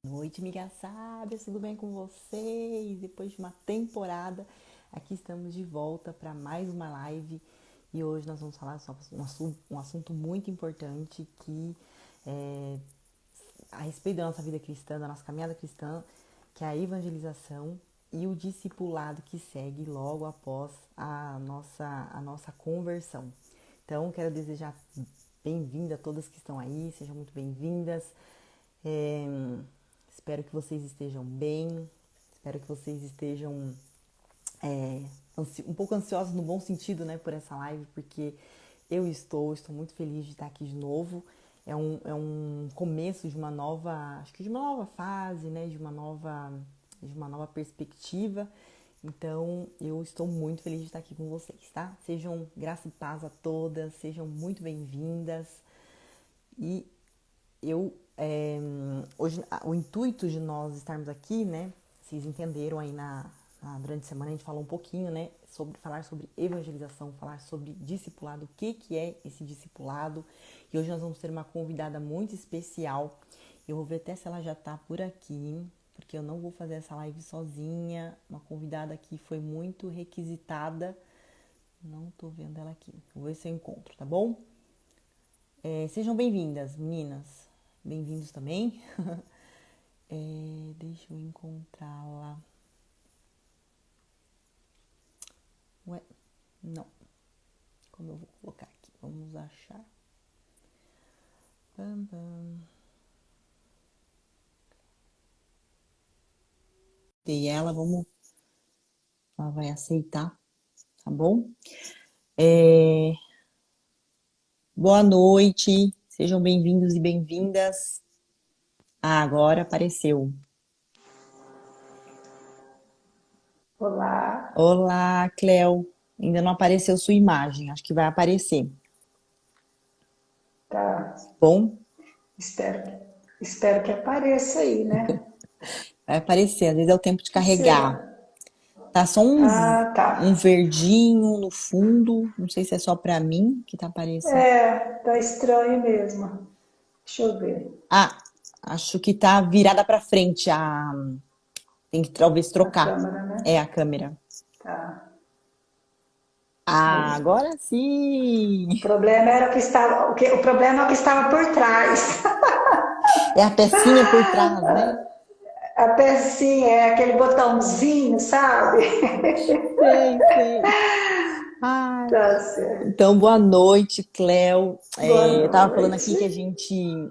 Noite, amigas sábias, tudo bem com vocês? Depois de uma temporada, aqui estamos de volta para mais uma live e hoje nós vamos falar sobre um assunto muito importante que é a respeito da nossa vida cristã, da nossa caminhada cristã, que é a evangelização e o discipulado que segue logo após a nossa conversão. Então, quero desejar bem-vinda a todas que estão aí, sejam muito bem-vindas. É, Espero que vocês estejam bem, espero que vocês estejam é, um pouco ansiosos no bom sentido, né, por essa live, porque estou muito feliz de estar aqui de novo. É um começo de uma nova, acho que de uma nova fase, né, de uma nova perspectiva. Então, eu estou muito feliz de estar aqui com vocês, tá? Sejam graça e paz a todas, sejam muito bem-vindas. E hoje, o intuito de nós estarmos aqui, né? Vocês entenderam aí durante a semana a gente falou um pouquinho, né? Sobre falar sobre evangelização, falar sobre discipulado, o que é esse discipulado. E hoje nós vamos ter uma convidada muito especial. Eu vou ver até se ela já tá por aqui, porque eu não vou fazer essa live sozinha. Uma convidada que foi muito requisitada. Não tô vendo ela aqui. Vou ver se eu encontro, tá bom? Sejam bem-vindas, meninas. Bem-vindos também. Deixa eu encontrá-la. Ué, não. Como eu vou colocar aqui? Vamos achar. Bam, bam. E ela, vamos. Ela vai aceitar, tá bom? É, Boa noite. Sejam bem-vindos e bem-vindas. Ah, agora apareceu. Olá, Olá, Cleo. Ainda não apareceu sua imagem. Acho que vai aparecer. tá. Bom, Espero que apareça aí, né? vai aparecer. Às vezes é o tempo de Que carregar. será? Tá só Ah, tá. um verdinho no fundo. Não sei se é só pra mim que tá aparecendo. Tá estranho mesmo. Deixa eu ver. Ah, acho que tá virada pra frente. Tem que talvez A trocar. câmera, né? É a câmera. Tá. Ah, Aí. agora sim! O problema é o que estava por trás. É a pecinha por trás, né? A pecinha é aquele botãozinho, sabe? Sei, sei. Ai. Tá certo. Então, boa noite, Cléo. Boa Eu tava falando aqui que a noite. gente,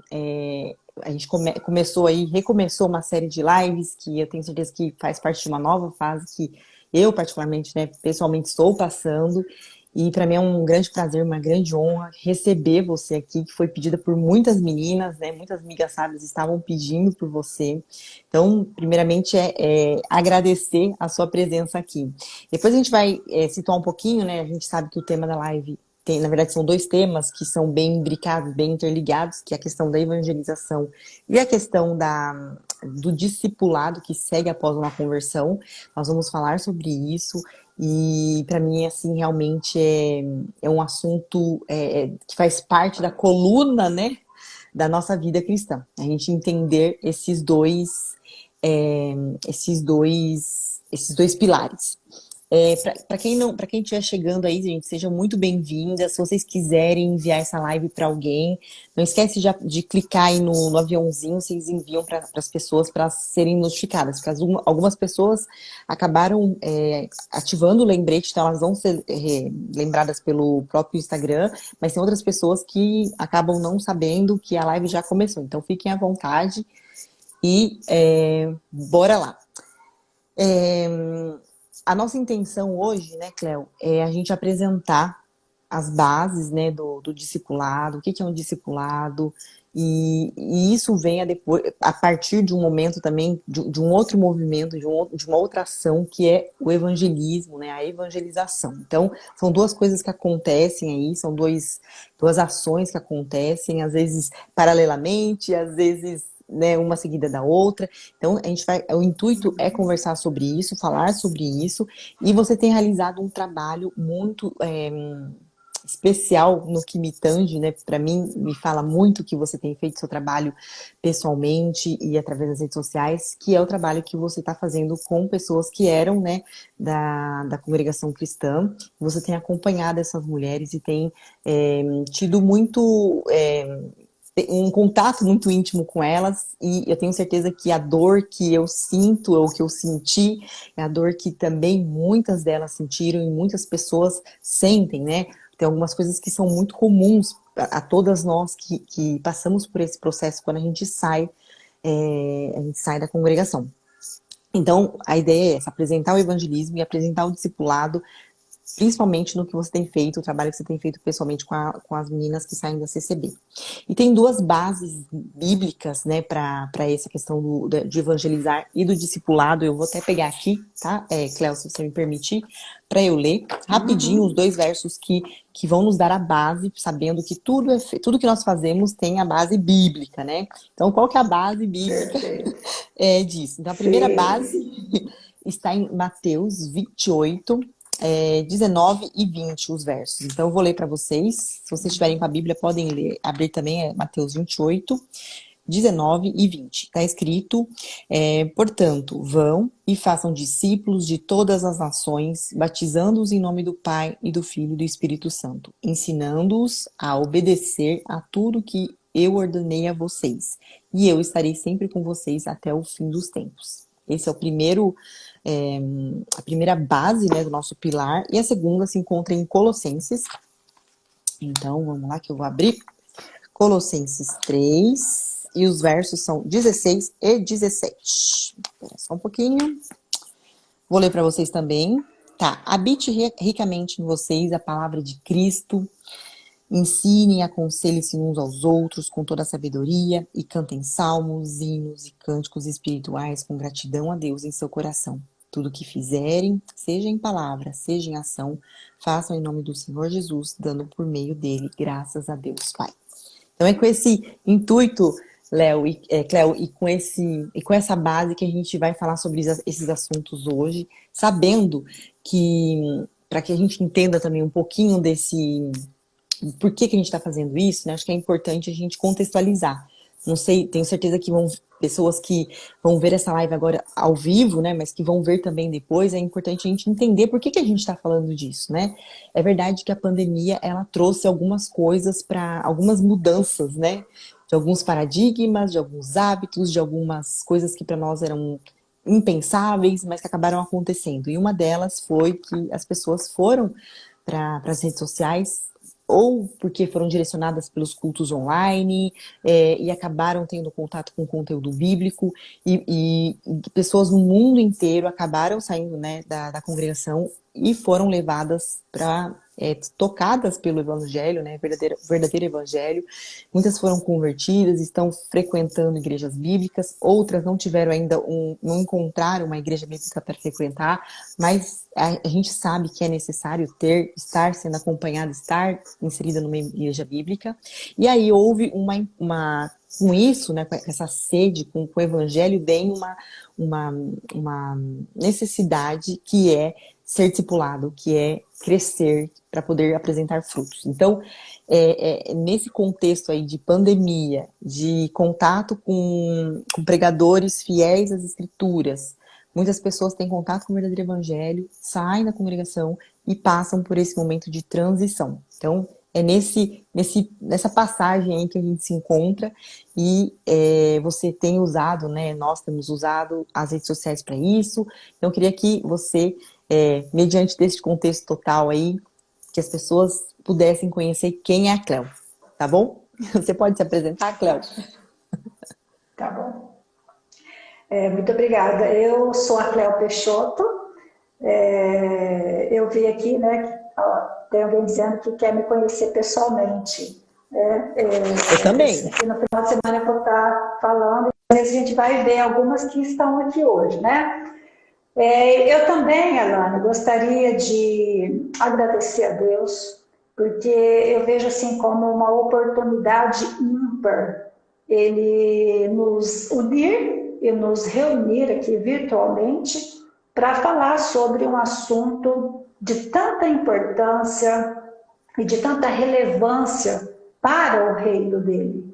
começou aí, recomeçou uma série de lives que eu tenho certeza que faz parte de uma nova fase que eu, particularmente, né, pessoalmente estou passando. E para mim é um grande prazer, uma grande honra receber você aqui, que foi pedida por muitas meninas, né? Muitas amigas sábias estavam pedindo por você. Então, primeiramente, agradecer a sua presença aqui. Depois a gente vai situar um pouquinho, né? A gente sabe que o tema da live tem, na verdade, são dois temas que são bem imbricados, bem interligados, que é a questão da evangelização e a questão do discipulado que segue após uma conversão. Nós vamos falar sobre isso. E para mim, assim, realmente é um assunto que faz parte da coluna, né, da nossa vida cristã. A gente entender é, esses dois pilares. Para quem não, para quem estiver chegando aí, gente, sejam muito bem-vindas. Se vocês quiserem enviar essa live para alguém, não esquece de clicar aí no aviãozinho, vocês enviam para as pessoas para serem notificadas, porque algumas pessoas acabaram ativando o lembrete, então elas vão ser lembradas pelo próprio Instagram, mas tem outras pessoas que acabam não sabendo que a live já começou. Então fiquem à vontade e bora lá. É, a nossa intenção hoje, né, Cléo, é a gente apresentar as bases, né, do discipulado, o que é um discipulado, e isso vem a partir de um momento também, de um outro movimento, de uma outra ação, que é o evangelismo, né, a evangelização. Então, são duas coisas que acontecem aí, são duas ações que acontecem, às vezes paralelamente, às vezes, né, uma seguida da outra. Então, o intuito é conversar sobre isso, falar sobre isso, e você tem realizado um trabalho muito especial no que me tange, né? Para mim, me fala muito que você tem feito seu trabalho pessoalmente e através das redes sociais, que é o trabalho que você está fazendo com pessoas que eram, né, da congregação cristã. Você tem acompanhado essas mulheres e tem tido muito um contato muito íntimo com elas, e eu tenho certeza que a dor que eu sinto, ou que eu senti, é a dor que também muitas delas sentiram e muitas pessoas sentem, né? Tem algumas coisas que são muito comuns a todas nós que passamos por esse processo quando a gente sai da congregação. Então, a ideia é essa, apresentar o evangelismo e apresentar o discipulado, principalmente no que você tem feito, o trabalho que você tem feito pessoalmente com as meninas que saem da CCB. E tem duas bases bíblicas, né, para essa questão de evangelizar e do discipulado. Eu vou até pegar aqui, tá, Cléo, se você me permitir, para eu ler rapidinho os dois versos que vão nos dar a base, sabendo que tudo que nós fazemos tem a base bíblica, né? Então, qual que é a base bíblica disso? Então, a primeira base está em Mateus 28, 19 e 20, os versos. Então, eu vou ler para vocês. Se vocês estiverem com a Bíblia, podem ler, abrir também, Mateus 28, 19 e 20. Está escrito, portanto, vão e façam discípulos de todas as nações, batizando-os em nome do Pai e do Filho e do Espírito Santo, ensinando-os a obedecer a tudo que eu ordenei a vocês. E eu estarei sempre com vocês até o fim dos tempos. Esse é o primeiro... a primeira base, né, do nosso pilar, e a segunda se encontra em Colossenses. Então, vamos lá que eu vou abrir. Colossenses 3, e os versos são 16 e 17. Espera só um pouquinho. Vou ler para vocês também. Tá, habite ricamente em vocês a palavra de Cristo. Ensinem e aconselhem-se uns aos outros com toda a sabedoria e cantem salmos, hinos e cânticos espirituais com gratidão a Deus em seu coração. Tudo que fizerem, seja em palavra, seja em ação, façam em nome do Senhor Jesus, dando por meio dele graças a Deus Pai. Então é com esse intuito, Léo e Cléo, e com essa base que a gente vai falar sobre esses assuntos hoje, sabendo que, para que a gente entenda também um pouquinho por que a gente está fazendo isso, né? Acho que é importante a gente contextualizar. Não sei, tenho certeza que pessoas que vão ver essa live agora ao vivo, né? Mas que vão ver também depois, é importante a gente entender por que a gente está falando disso, né? É verdade que a pandemia, ela trouxe algumas coisas algumas mudanças, né? De alguns paradigmas, de alguns hábitos, de algumas coisas que para nós eram impensáveis, mas que acabaram acontecendo. E uma delas foi que as pessoas foram para as redes sociais, ou porque foram direcionadas pelos cultos online, e acabaram tendo contato com conteúdo bíblico, e pessoas no mundo inteiro acabaram saindo, né, da congregação e foram levadas para tocadas pelo evangelho, né, verdadeiro evangelho. Muitas foram convertidas, estão frequentando igrejas bíblicas, outras não tiveram ainda não encontraram uma igreja bíblica para frequentar, mas a gente sabe que é necessário estar sendo acompanhada, estar inserida numa igreja bíblica. E aí houve com isso, né, com essa sede, com o evangelho, vem uma necessidade que é ser discipulado, que é crescer para poder apresentar frutos. Então, nesse contexto aí de pandemia, de contato com pregadores fiéis às escrituras, muitas pessoas têm contato com o verdadeiro evangelho, saem da congregação e passam por esse momento de transição. Então, é nessa passagem aí que a gente se encontra, e você tem usado, né? Nós temos usado as redes sociais para isso. Então, eu queria que você, mediante desse contexto total aí, que as pessoas pudessem conhecer quem é a Cléo, tá bom? Você pode se apresentar, Cléo? Tá bom. Muito obrigada. Eu sou a Cléo Peixoto. Eu vi aqui, né, que tem alguém dizendo que quer me conhecer pessoalmente. Eu também. Aqui no final de semana eu vou estar falando, e às vezes a gente vai ver algumas que estão aqui hoje, né? Eu também, Alana, gostaria de agradecer a Deus, porque eu vejo assim como uma oportunidade ímpar ele nos unir e nos reunir aqui virtualmente para falar sobre um assunto de tanta importância e de tanta relevância para o reino dele.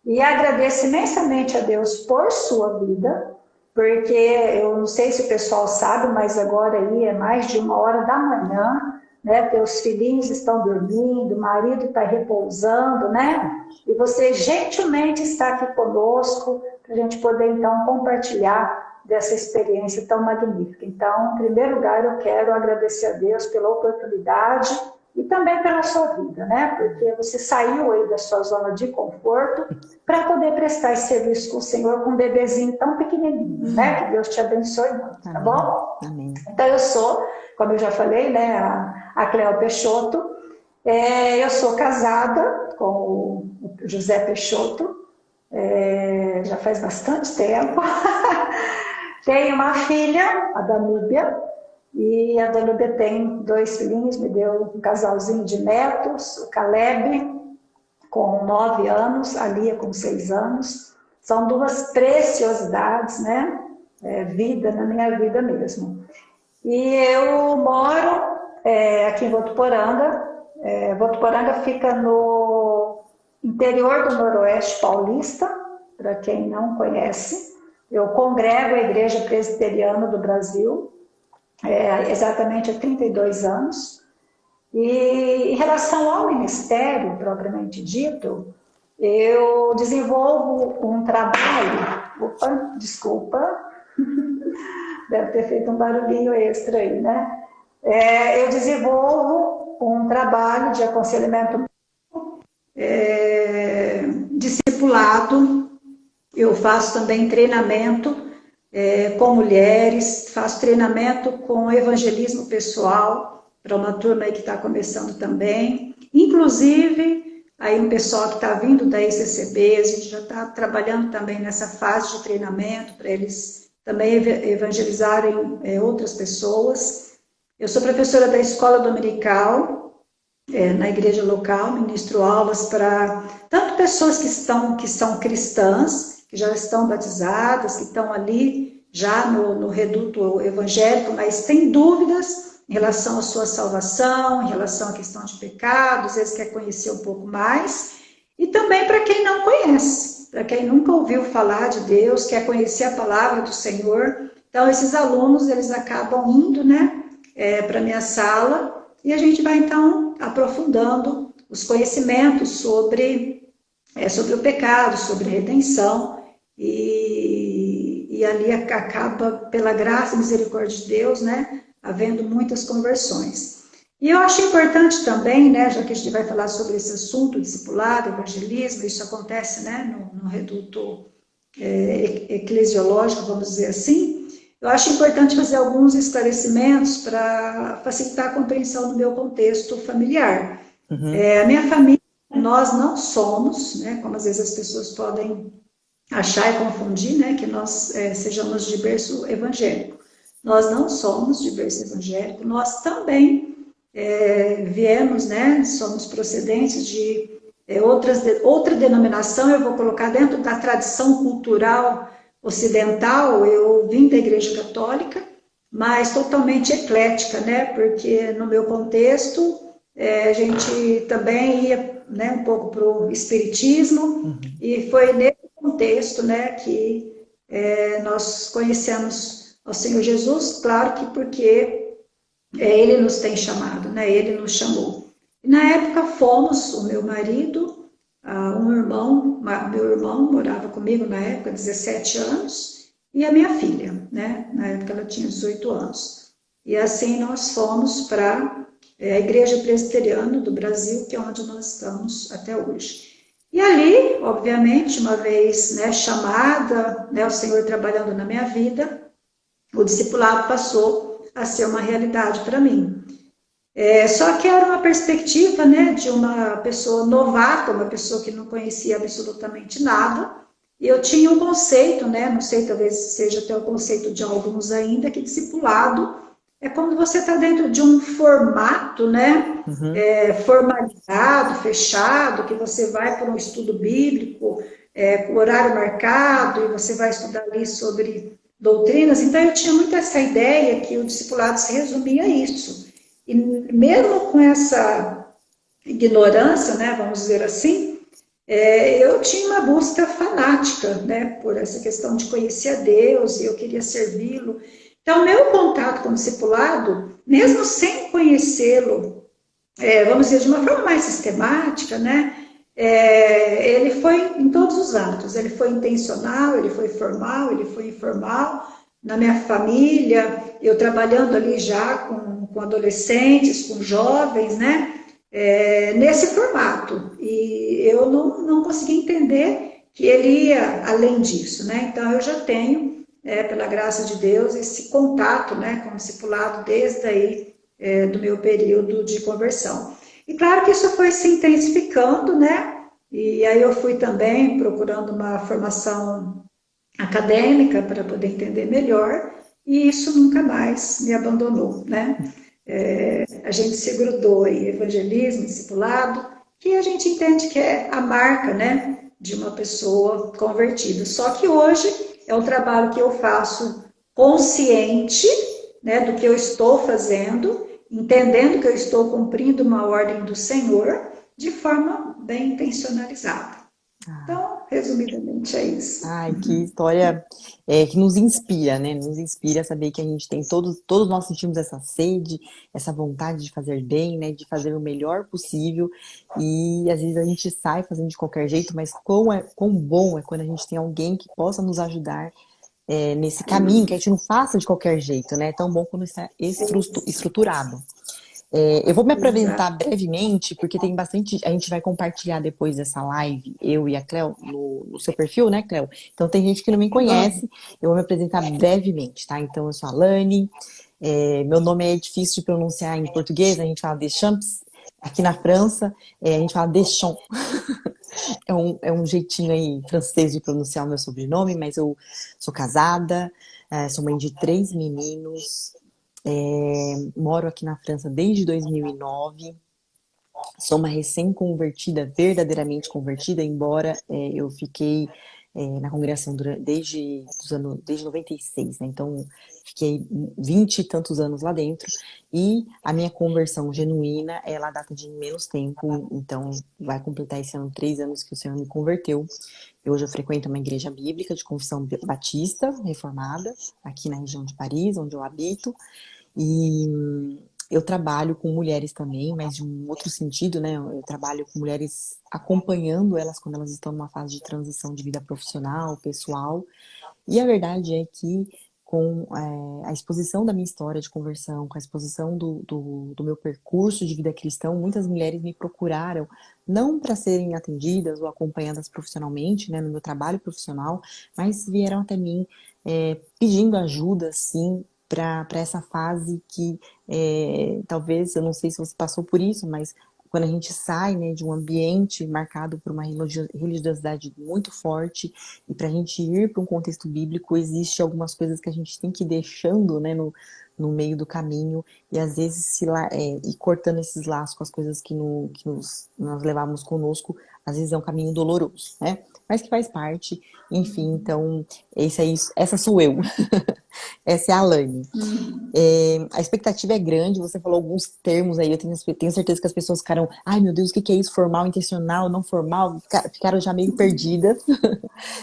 E agradeço imensamente a Deus por sua vida, porque eu não sei se o pessoal sabe, mas agora aí é mais de 1 hora da manhã, né? Teus filhinhos estão dormindo, o marido está repousando, né? E você gentilmente está aqui conosco para a gente poder então compartilhar dessa experiência tão magnífica. Então, em primeiro lugar, eu quero agradecer a Deus pela oportunidade e também pela sua vida, né? Porque você saiu aí da sua zona de conforto para poder prestar esse serviço com o Senhor com um bebezinho tão pequenininho, né? Que Deus te abençoe muito, tá bom? Amém. Então eu sou, como eu já falei, né? A Cleo Peixoto. Eu sou casada com o José Peixoto, já faz bastante tempo. Tenho uma filha, a Danúbia, e a Danúbia tem 2 filhinhos, me deu um casalzinho de netos, o Caleb com 9 anos, a Lia com 6 anos. São 2 preciosidades, né? Vida na minha vida mesmo. E eu moro aqui em Votuporanga. Votuporanga fica no interior do Noroeste Paulista, para quem não conhece. Eu congrego a Igreja Presbiteriana do Brasil, exatamente há 32 anos. E em relação ao ministério, propriamente dito, eu desenvolvo um trabalho... Opa, desculpa. Deve ter feito um barulhinho extra aí, né? Eu desenvolvo um trabalho de aconselhamento, discipulado. Eu faço também treinamento com mulheres, faço treinamento com evangelismo pessoal, para uma turma aí que está começando também. Inclusive, aí um pessoal que está vindo da ICCB, a gente já está trabalhando também nessa fase de treinamento, para eles também evangelizarem outras pessoas. Eu sou professora da escola dominical, na igreja local, ministro aulas para tanto pessoas que são cristãs, que já estão batizadas, que estão ali já no reduto evangélico, mas têm dúvidas em relação à sua salvação, em relação à questão de pecado, às vezes quer conhecer um pouco mais, e também para quem não conhece, para quem nunca ouviu falar de Deus, quer conhecer a palavra do Senhor. Então, esses alunos, eles acabam indo, né, para a minha sala, e a gente vai, então, aprofundando os conhecimentos sobre o pecado, sobre redenção, e ali acaba, pela graça e misericórdia de Deus, né, havendo muitas conversões. E eu acho importante também, né, já que a gente vai falar sobre esse assunto, discipulado, evangelismo, isso acontece, né, no reduto eclesiológico, vamos dizer assim, eu acho importante fazer alguns esclarecimentos para facilitar a compreensão do meu contexto familiar. Uhum. A minha família, nós não somos, né, como às vezes as pessoas podem achar e confundir, né, que nós sejamos de berço evangélico. Nós não somos de berço evangélico, nós também viemos, né, somos procedentes de outra denominação, eu vou colocar dentro da tradição cultural ocidental. Eu vim da Igreja Católica, mas totalmente eclética, né, porque no meu contexto a gente também ia, né, um pouco para o espiritismo, e foi nesse contexto, né, que nós conhecemos ao Senhor Jesus, claro que porque Ele nos tem chamado, né, Ele nos chamou. E na época fomos, o meu marido, meu irmão morava comigo na época, 17 anos, e a minha filha, né, na época ela tinha 18 anos. E assim nós fomos para a Igreja Presbiteriana do Brasil, que é onde nós estamos até hoje. E ali, obviamente, uma vez, né, chamada, né, o Senhor trabalhando na minha vida, o discipulado passou a ser uma realidade para mim. Só que era uma perspectiva, né, de uma pessoa novata, uma pessoa que não conhecia absolutamente nada. E eu tinha um conceito, né, não sei, talvez seja até o conceito de alguns ainda, que discipulado é quando você está dentro de um formato, né, formalizado, fechado, que você vai para um estudo bíblico, com horário marcado, e você vai estudar ali sobre doutrinas. Então eu tinha muito essa ideia que o discipulado se resumia a isso. E mesmo com essa ignorância, né, vamos dizer assim, eu tinha uma busca fanática, né, por essa questão de conhecer a Deus e eu queria servi-lo. Então, meu contato com o discipulado, mesmo sem conhecê-lo, vamos dizer, de uma forma mais sistemática, né, ele foi em todos os âmbitos. Ele foi intencional, ele foi formal, ele foi informal. Na minha família, eu trabalhando ali já com adolescentes, com jovens, né? Nesse formato. E eu não consegui entender que ele ia além disso, né? Então eu já tenho, pela graça de Deus, esse contato, né, com o discipulado desde aí do meu período de conversão. E claro que isso foi se intensificando, né? E aí eu fui também procurando uma formação acadêmica para poder entender melhor, e isso nunca mais me abandonou, né? A gente se grudou em evangelismo, discipulado, que a gente entende que é a marca, né, de uma pessoa convertida. Só que hoje é um trabalho que eu faço consciente, né, do que eu estou fazendo, entendendo que eu estou cumprindo uma ordem do Senhor de forma bem intencionalizada. Então, resumidamente, é isso. Ai, que história que nos inspira, né? Nos inspira a saber que a gente tem todos nós sentimos essa sede, essa vontade de fazer bem, né? De fazer o melhor possível. E às vezes a gente sai fazendo de qualquer jeito, mas quão bom é quando a gente tem alguém que possa nos ajudar nesse caminho, que a gente não faça de qualquer jeito, né? É tão bom quando está estruturado. Eu vou me apresentar Exato. brevemente, porque tem bastante. A gente vai compartilhar depois dessa live, eu e a Cleo, no seu perfil, né, Cleo? Então tem gente que não me conhece, eu vou me apresentar brevemente, tá? Então eu sou a Lani, meu nome é difícil de pronunciar em português, a gente fala Deschamps, aqui na França, a gente fala Deschamps. É um jeitinho aí francês de pronunciar o meu sobrenome, mas eu sou casada, sou mãe de 3 meninos. Moro aqui na França desde 2009. Sou uma recém-convertida, verdadeiramente convertida, embora eu fiquei na congregação desde 96, né? Então, fiquei 20 e tantos anos lá dentro. E a minha conversão genuína, ela data de menos tempo. Então, vai completar esse ano 3 anos que o Senhor me converteu. Hoje eu frequento uma igreja bíblica de confissão batista, reformada, aqui na região de Paris, onde eu habito. E eu trabalho com mulheres também, mas de um outro sentido, né? Eu trabalho com mulheres acompanhando elas quando elas estão numa fase de transição de vida profissional, pessoal. E a verdade é que com a exposição da minha história de conversão, com a exposição do meu percurso de vida cristão, muitas mulheres me procuraram, não para serem atendidas ou acompanhadas profissionalmente, né, no meu trabalho profissional, mas vieram até mim pedindo ajuda, sim, para essa fase que talvez, eu não sei se você passou por isso, mas quando a gente sai, né, de um ambiente marcado por uma religiosidade muito forte e para a gente ir para um contexto bíblico, existe algumas coisas que a gente tem que ir deixando, né, no meio do caminho e às vezes ir cortando esses laços com as coisas nós levamos conosco, às vezes é um caminho doloroso, né? Mas que faz parte, enfim, então essa sou eu. Essa é a Alane. A expectativa é grande, você falou alguns termos aí, eu tenho certeza que as pessoas ficaram, ai meu Deus, o que é isso? Formal, intencional, não formal? Ficaram já meio perdidas.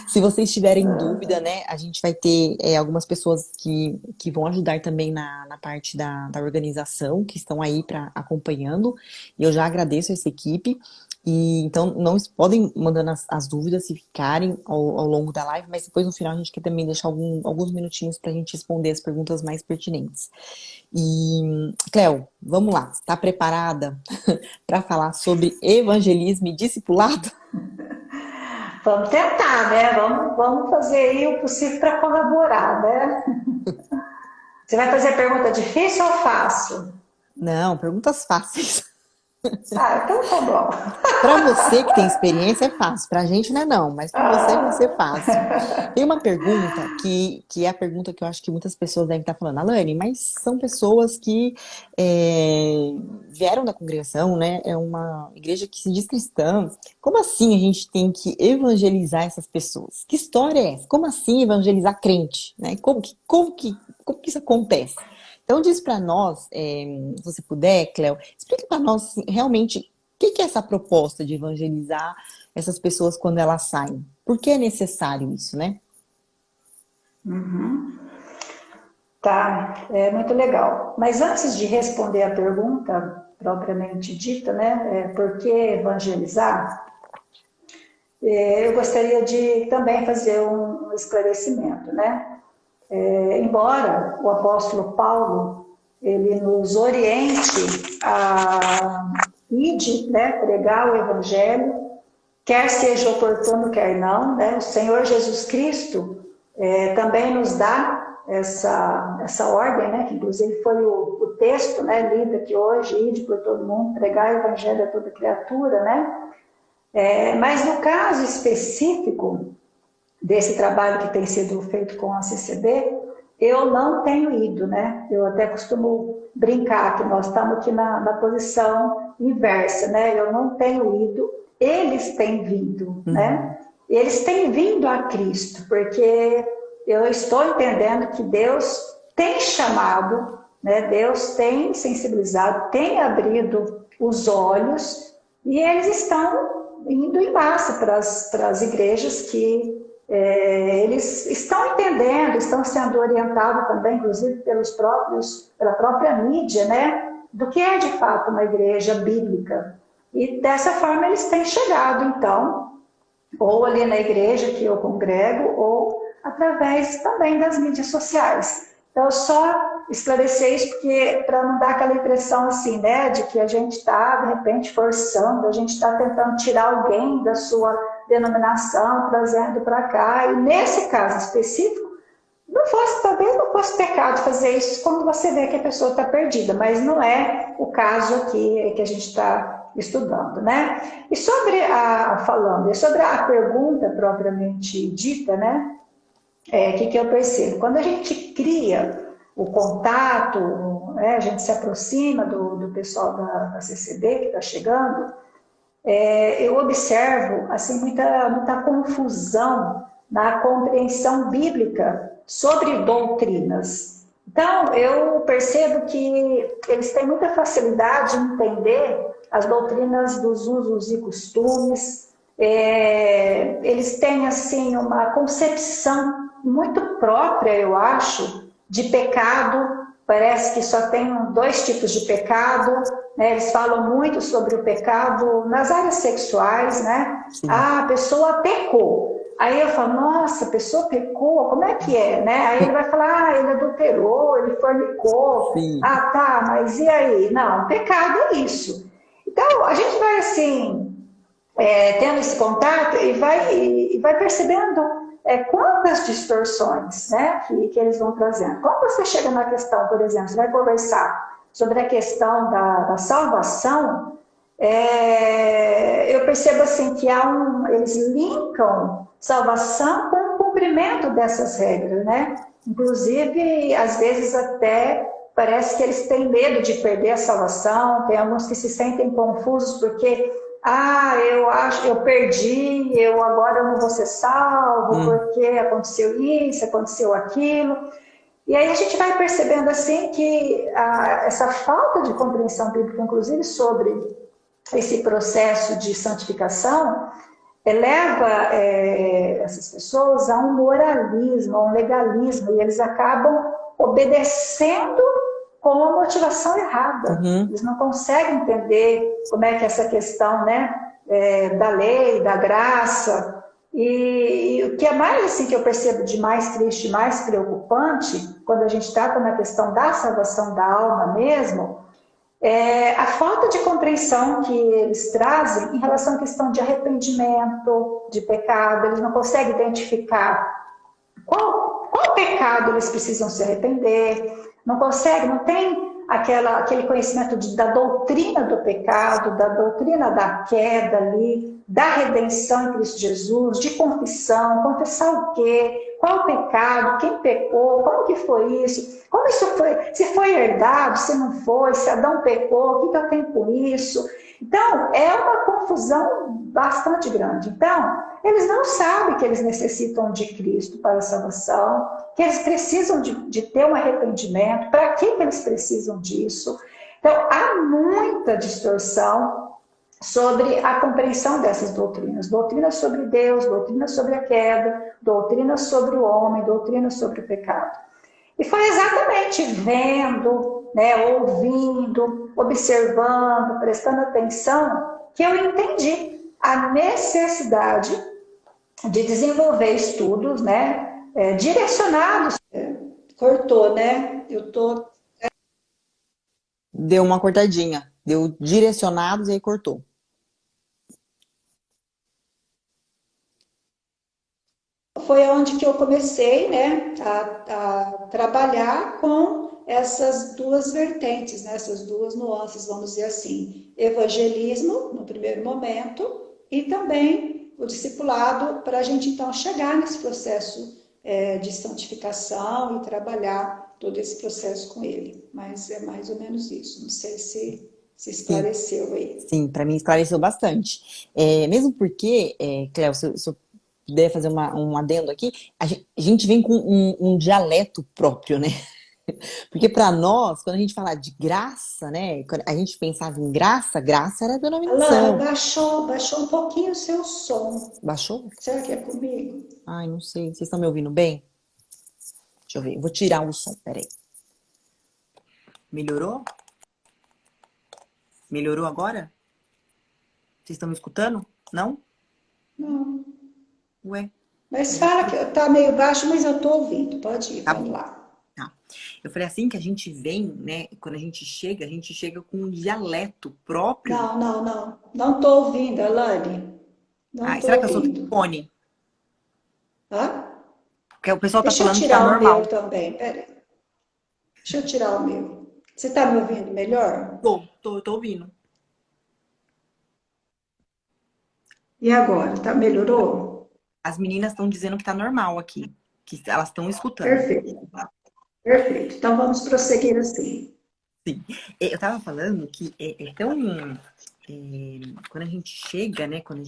Se vocês tiverem dúvida, né, a gente vai ter algumas pessoas que vão ajudar também na parte da organização, que estão aí acompanhando, e eu já agradeço essa equipe. E então não podem mandando as dúvidas se ficarem ao longo da live, mas depois no final a gente quer também deixar alguns minutinhos para a gente responder as perguntas mais pertinentes. E Cleo, vamos lá, está preparada para falar sobre evangelismo e discipulado? Vamos tentar, né? Vamos fazer aí o possível para colaborar, né? Você vai fazer pergunta difícil ou fácil? Não, perguntas fáceis. Ah, então tá bom. Para você que tem experiência é fácil, para a gente não é não, mas para você vai ser fácil. Tem uma pergunta que é a pergunta que eu acho que muitas pessoas devem estar falando, Alane, mas são pessoas que vieram da congregação, né? É uma igreja que se diz cristã. Como assim a gente tem que evangelizar essas pessoas? Que história é essa? Como assim evangelizar crente? Né? Como que isso acontece? Então diz para nós, se você puder, Cleo, explica para nós assim, realmente que é essa proposta de evangelizar essas pessoas quando elas saem? Por que é necessário isso, né? Uhum. Tá, é muito legal. Mas antes de responder a pergunta propriamente dita, né, por que evangelizar, eu gostaria de também fazer um esclarecimento, né? Embora o apóstolo Paulo ele nos oriente a ir, né, pregar o evangelho, quer seja oportuno, quer não, né? O Senhor Jesus Cristo também nos dá essa ordem, né? Que inclusive foi o texto, né, lido aqui hoje, ide por todo mundo, pregar o evangelho a toda criatura, né? Mas no caso específico desse trabalho que tem sido feito com a CCB, eu não tenho ido, né? Eu até costumo brincar que nós estamos aqui na posição inversa, né? Eu não tenho ido, eles têm vindo, né? Eles têm vindo a Cristo, porque eu estou entendendo que Deus tem chamado, né? Deus tem sensibilizado, tem abrido os olhos e eles estão indo em massa para as igrejas que eles estão entendendo, estão sendo orientados também, inclusive pela própria mídia, né, do que é de fato uma igreja bíblica. E dessa forma eles têm chegado, então, ou ali na igreja que eu congrego, ou através também das mídias sociais. Então, só esclarecer isso porque para não dar aquela impressão assim, né, de que a gente está, de repente, forçando, a gente está tentando tirar alguém da sua denominação, trazendo para cá. E nesse caso específico, talvez não fosse pecado fazer isso quando você vê que a pessoa está perdida, mas não é o caso aqui que a gente está estudando, né? E sobre a pergunta propriamente dita, né? Que eu percebo? Quando a gente cria o contato, né, a gente se aproxima do pessoal da CCB que está chegando, eu observo assim, muita confusão na compreensão bíblica sobre doutrinas. Então, eu percebo que eles têm muita facilidade em entender as doutrinas dos usos e costumes. Eles têm assim uma concepção muito própria, eu acho, de pecado. Parece que só tem dois tipos de pecado, né? Eles falam muito sobre o pecado nas áreas sexuais, né? A pessoa pecou. Aí eu falo, nossa, a pessoa pecou, como é que é, né? Aí ele vai falar, ele adulterou, ele fornicou. Sim. Ah, tá, mas e aí? Não, pecado é isso. Então, a gente vai assim, tendo esse contato e vai percebendo quantas distorções, né, que eles vão trazendo. Quando você chega na questão, por exemplo, você vai conversar sobre a questão da salvação, eu percebo assim que eles linkam salvação com o cumprimento dessas regras, né? Inclusive, às vezes até parece que eles têm medo de perder a salvação, tem alguns que se sentem confusos porque eu perdi, agora eu não vou ser salvo, porque aconteceu isso, aconteceu aquilo. E aí a gente vai percebendo assim que essa falta de compreensão bíblica, inclusive sobre esse processo de santificação, leva essas pessoas a um moralismo, a um legalismo, e eles acabam obedecendo com uma motivação errada. Eles não conseguem entender como é que essa questão, né, da lei, da graça, e o que é mais assim que eu percebo de mais triste, mais preocupante, quando a gente trata na questão da salvação da alma mesmo, a falta de compreensão que eles trazem em relação à questão de arrependimento, de pecado. Eles não conseguem identificar qual pecado eles precisam se arrepender, não tem aquele conhecimento da doutrina do pecado, da doutrina da queda ali, da redenção em Cristo Jesus, de confessar o quê? Qual o pecado? Quem pecou? Como que foi isso? Como isso foi? Se foi herdado, se não foi, se Adão pecou, o que eu tenho com isso? Então, é uma confusão bastante grande. Então, eles não sabem que eles necessitam de Cristo para a salvação, que eles precisam de ter um arrependimento. Para que eles precisam disso? Então, há muita distorção sobre a compreensão dessas doutrinas. Doutrinas sobre Deus, doutrinas sobre a queda, doutrinas sobre o homem, doutrinas sobre o pecado. E foi exatamente vendo, né, ouvindo, observando, prestando atenção, que eu entendi a necessidade de desenvolver estudos, né, direcionados. Cortou, né? Eu tô. Deu uma cortadinha. Deu direcionados e aí cortou. Foi onde que eu comecei, né, a trabalhar com essas duas vertentes, né, essas duas nuances, vamos dizer assim, evangelismo no primeiro momento e também o discipulado para a gente então chegar nesse processo de santificação e trabalhar todo esse processo com ele. Mas é mais ou menos isso. Não sei se Sim, esclareceu aí. sim, para mim esclareceu bastante. Mesmo porque, Cléo, se eu puder fazer um adendo aqui, a gente vem com um dialeto próprio, né? Porque para nós, quando a gente fala de graça, né? Quando a gente pensava em graça, graça era a Alana, denominação. baixou um pouquinho o seu som. Baixou? Será que é comigo? Ai, não sei. Vocês estão me ouvindo bem? Deixa eu ver. Eu vou tirar o som, peraí. Melhorou? Melhorou agora? Vocês estão me escutando? Não? Não. Ué, Mas fala que tá meio baixo, mas eu tô ouvindo. Pode ir, tá vamos bom. lá. Tá. Eu falei assim que a gente vem, né? Quando a gente chega com um dialeto próprio. Não, não, não. Não tô ouvindo, Alane. Não Ai, tô será que eu sou ouvindo. telefone? Tá? Porque o pessoal tá Deixa eu falando que tá tirar o meu normal. também. Pera aí. Deixa eu tirar o meu. Você tá me ouvindo melhor? Tô ouvindo. E agora? Tá, melhorou? As meninas estão dizendo que tá normal aqui, que elas estão escutando. Perfeito. Perfeito. Então vamos prosseguir assim. Sim. Eu tava falando que é tão. Quando a gente chega, né? Quando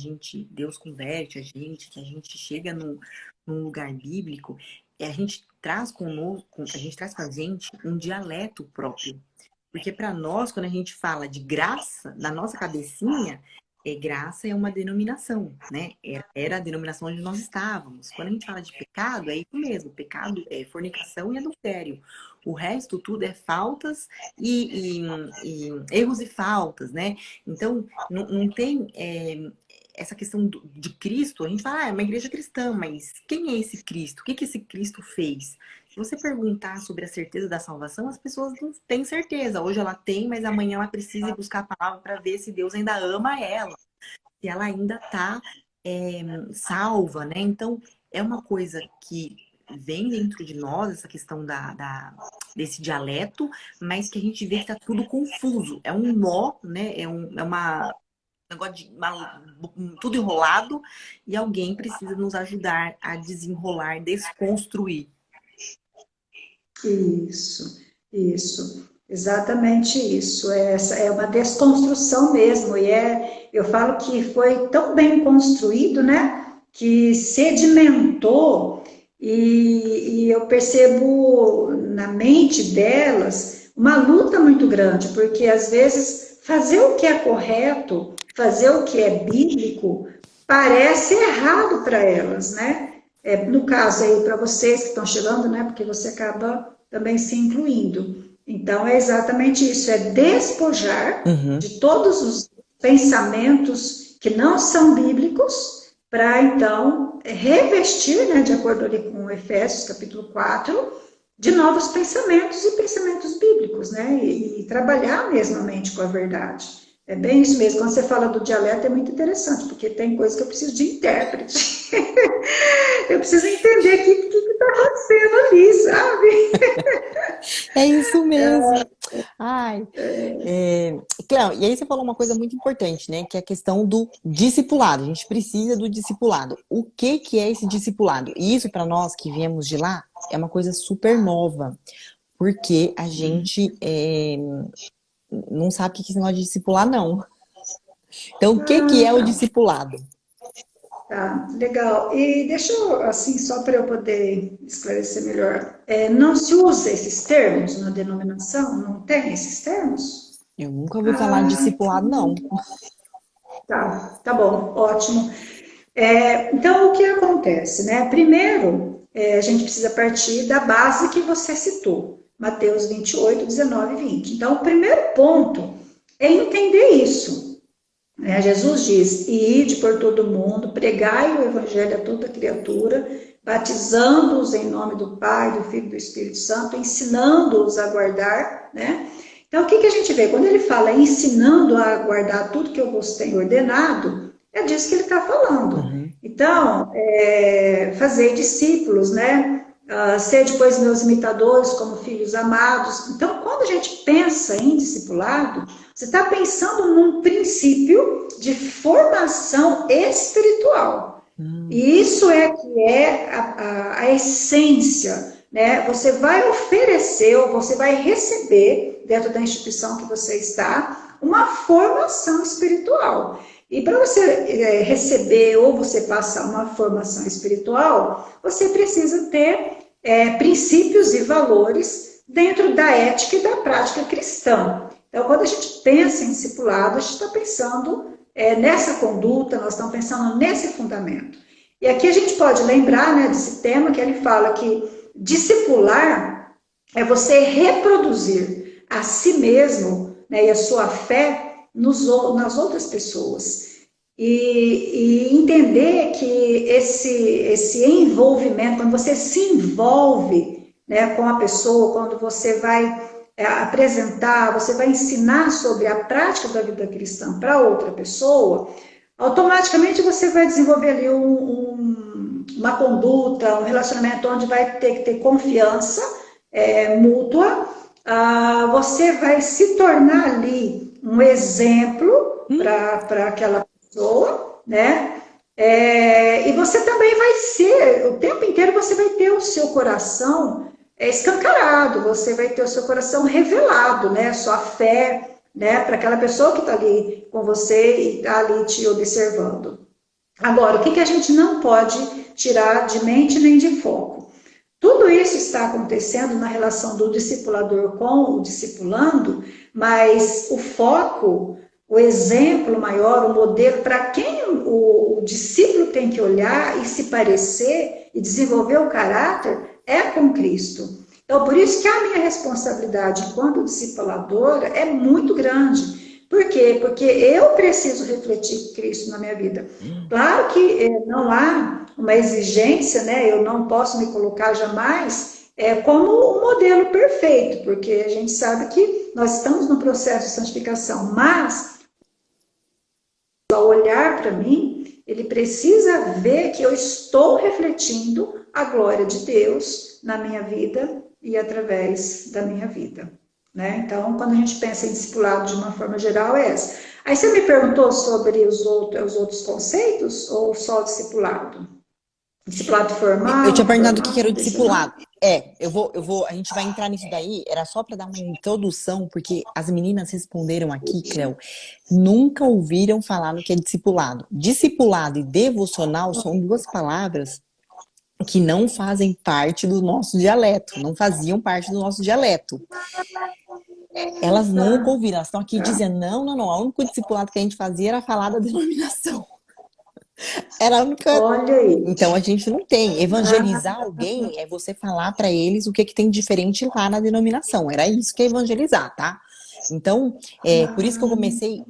Deus converte a gente, que a gente chega num lugar bíblico, a gente traz conosco, a gente traz com a gente um dialeto próprio. Porque para nós, quando a gente fala de graça, na nossa cabecinha, graça é uma denominação, né? Era a denominação onde nós estávamos. Quando a gente fala de pecado, é isso mesmo. Pecado é fornicação e adultério. O resto tudo é faltas e erros e faltas, né? Então, não tem essa questão de Cristo. A gente fala, é uma igreja cristã, mas quem é esse Cristo? O que esse Cristo fez? Se você perguntar sobre a certeza da salvação, as pessoas não têm certeza. Hoje ela tem, mas amanhã ela precisa ir buscar a palavra para ver se Deus ainda ama ela, se ela ainda está salva, né? Então, é uma coisa que vem dentro de nós, essa questão desse dialeto, mas que a gente vê que está tudo confuso. É um nó, né? Negócio tudo enrolado, e alguém precisa nos ajudar a desenrolar, desconstruir. Isso, exatamente isso. Essa é uma desconstrução mesmo, e eu falo que foi tão bem construído, né, que sedimentou, e eu percebo na mente delas uma luta muito grande, porque às vezes fazer o que é correto, fazer o que é bíblico, parece errado para elas, né? No caso aí, para vocês que estão chegando, né? Porque você acaba também se incluindo. Então, é exatamente isso: é despojar Uhum. de todos os pensamentos que não são bíblicos, para então revestir, né, de acordo ali com Efésios capítulo 4, de novos pensamentos e pensamentos bíblicos, né? E trabalhar mesmo a mente com a verdade. É bem isso mesmo. Quando você fala do dialeto, é muito interessante, porque tem coisa que eu preciso de intérprete. Eu preciso entender o que está acontecendo ali, sabe? É isso mesmo. Ai, Cléo, e aí você falou uma coisa muito importante, né? Que é a questão do discipulado. A gente precisa do discipulado. O que é esse discipulado? E isso, para nós que viemos de lá, é uma coisa super nova. Porque a gente não sabe o que é esse negócio de discipular, não. Então, o que Ah, é o tá. discipulado? Tá, legal. E deixa eu, assim, só para eu poder esclarecer melhor, não se usa esses termos na denominação? Não tem esses termos? Eu nunca ouvi falar de Ah, discipulado, não. Tá bom, ótimo. Então, o que acontece, né? Primeiro, a gente precisa partir da base que você citou, Mateus 28, 19 e 20. Então, o primeiro ponto é entender isso, né? Jesus diz, ide por todo mundo, pregai o evangelho a toda criatura, batizando-os em nome do Pai, do Filho e do Espírito Santo, ensinando-os a guardar, né? Então, o que a gente vê? Quando ele fala ensinando a guardar tudo que eu vos tenho ordenado, é disso que ele está falando. Uhum. Então, fazer discípulos, né? Ser depois meus imitadores como filhos amados. Então, quando a gente pensa em discipulado, você está pensando num princípio de formação espiritual. E isso que é a essência, né? Você vai oferecer ou você vai receber, dentro da instituição que você está, uma formação espiritual. E para você receber ou você passar uma formação espiritual, você precisa ter princípios e valores dentro da ética e da prática cristã. Então, quando a gente pensa em discipulado, a gente está pensando nessa conduta, nós estamos pensando nesse fundamento. E aqui a gente pode lembrar, né, desse tema que ele fala que discipular é você reproduzir a si mesmo, né, e a sua fé nas outras pessoas. E entender que esse envolvimento, quando você se envolve, né, com a pessoa, quando você vai apresentar, você vai ensinar sobre a prática da vida cristã para outra pessoa, automaticamente você vai desenvolver ali uma conduta, um relacionamento onde vai ter que ter confiança mútua. Você vai se tornar ali um exemplo para aquela pessoa, né? E você também vai ser, o tempo inteiro você vai ter o seu coração escancarado, você vai ter o seu coração revelado, né? Sua fé, né? Para aquela pessoa que está ali com você e está ali te observando. Agora, o que a gente não pode tirar de mente nem de foco? Tudo isso está acontecendo na relação do discipulador com o discipulando, mas o foco, o exemplo maior, o modelo para quem o discípulo tem que olhar e se parecer e desenvolver o caráter é com Cristo. Então, por isso que a minha responsabilidade enquanto discipuladora é muito grande. Por quê? Porque eu preciso refletir Cristo na minha vida. Claro que não há uma exigência, né? Eu não posso me colocar jamais como um modelo perfeito, porque a gente sabe que nós estamos no processo de santificação, mas ao olhar para mim, ele precisa ver que eu estou refletindo a glória de Deus na minha vida e através da minha vida. Né? Então, quando a gente pensa em discipulado de uma forma geral, é essa. Aí você me perguntou sobre os outros conceitos ou só o discipulado? Discipulado formal? Eu tinha perguntado o informal, que era o tradicional? discipulado. A gente vai entrar nisso daí, era só para dar uma introdução, porque as meninas responderam aqui, Cleo, nunca ouviram falar no que é discipulado. Discipulado e devocional são duas palavras que não fazem parte do nosso dialeto, não faziam parte do nosso dialeto. Elas nunca ouviram, elas estão aqui dizendo, não, o único discipulado que a gente fazia era falar da denominação. Era a única. Olha aí. Então a gente não tem. Evangelizar alguém é você falar para eles o que tem de diferente lá na denominação. Era isso que é evangelizar, tá? Então, por isso que eu comecei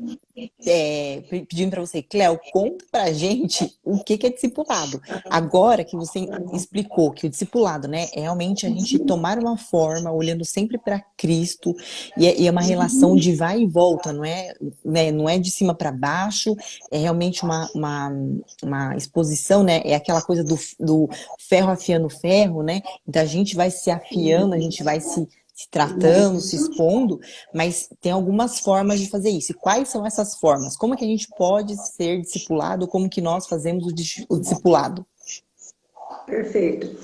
pedindo para você, Cleo, conta pra gente o que é discipulado. Agora que você explicou que o discipulado, né, é realmente a gente tomar uma forma, olhando sempre para Cristo, e é uma relação de vai e volta, não é, né, não é de cima para baixo, é realmente uma exposição, né, é aquela coisa do ferro afiando ferro, né, então a gente vai se afiando, a gente vai se tratando, se expondo, mas tem algumas formas de fazer isso. E quais são essas formas? Como que a gente pode ser discipulado? Como que nós fazemos o discipulado? Perfeito.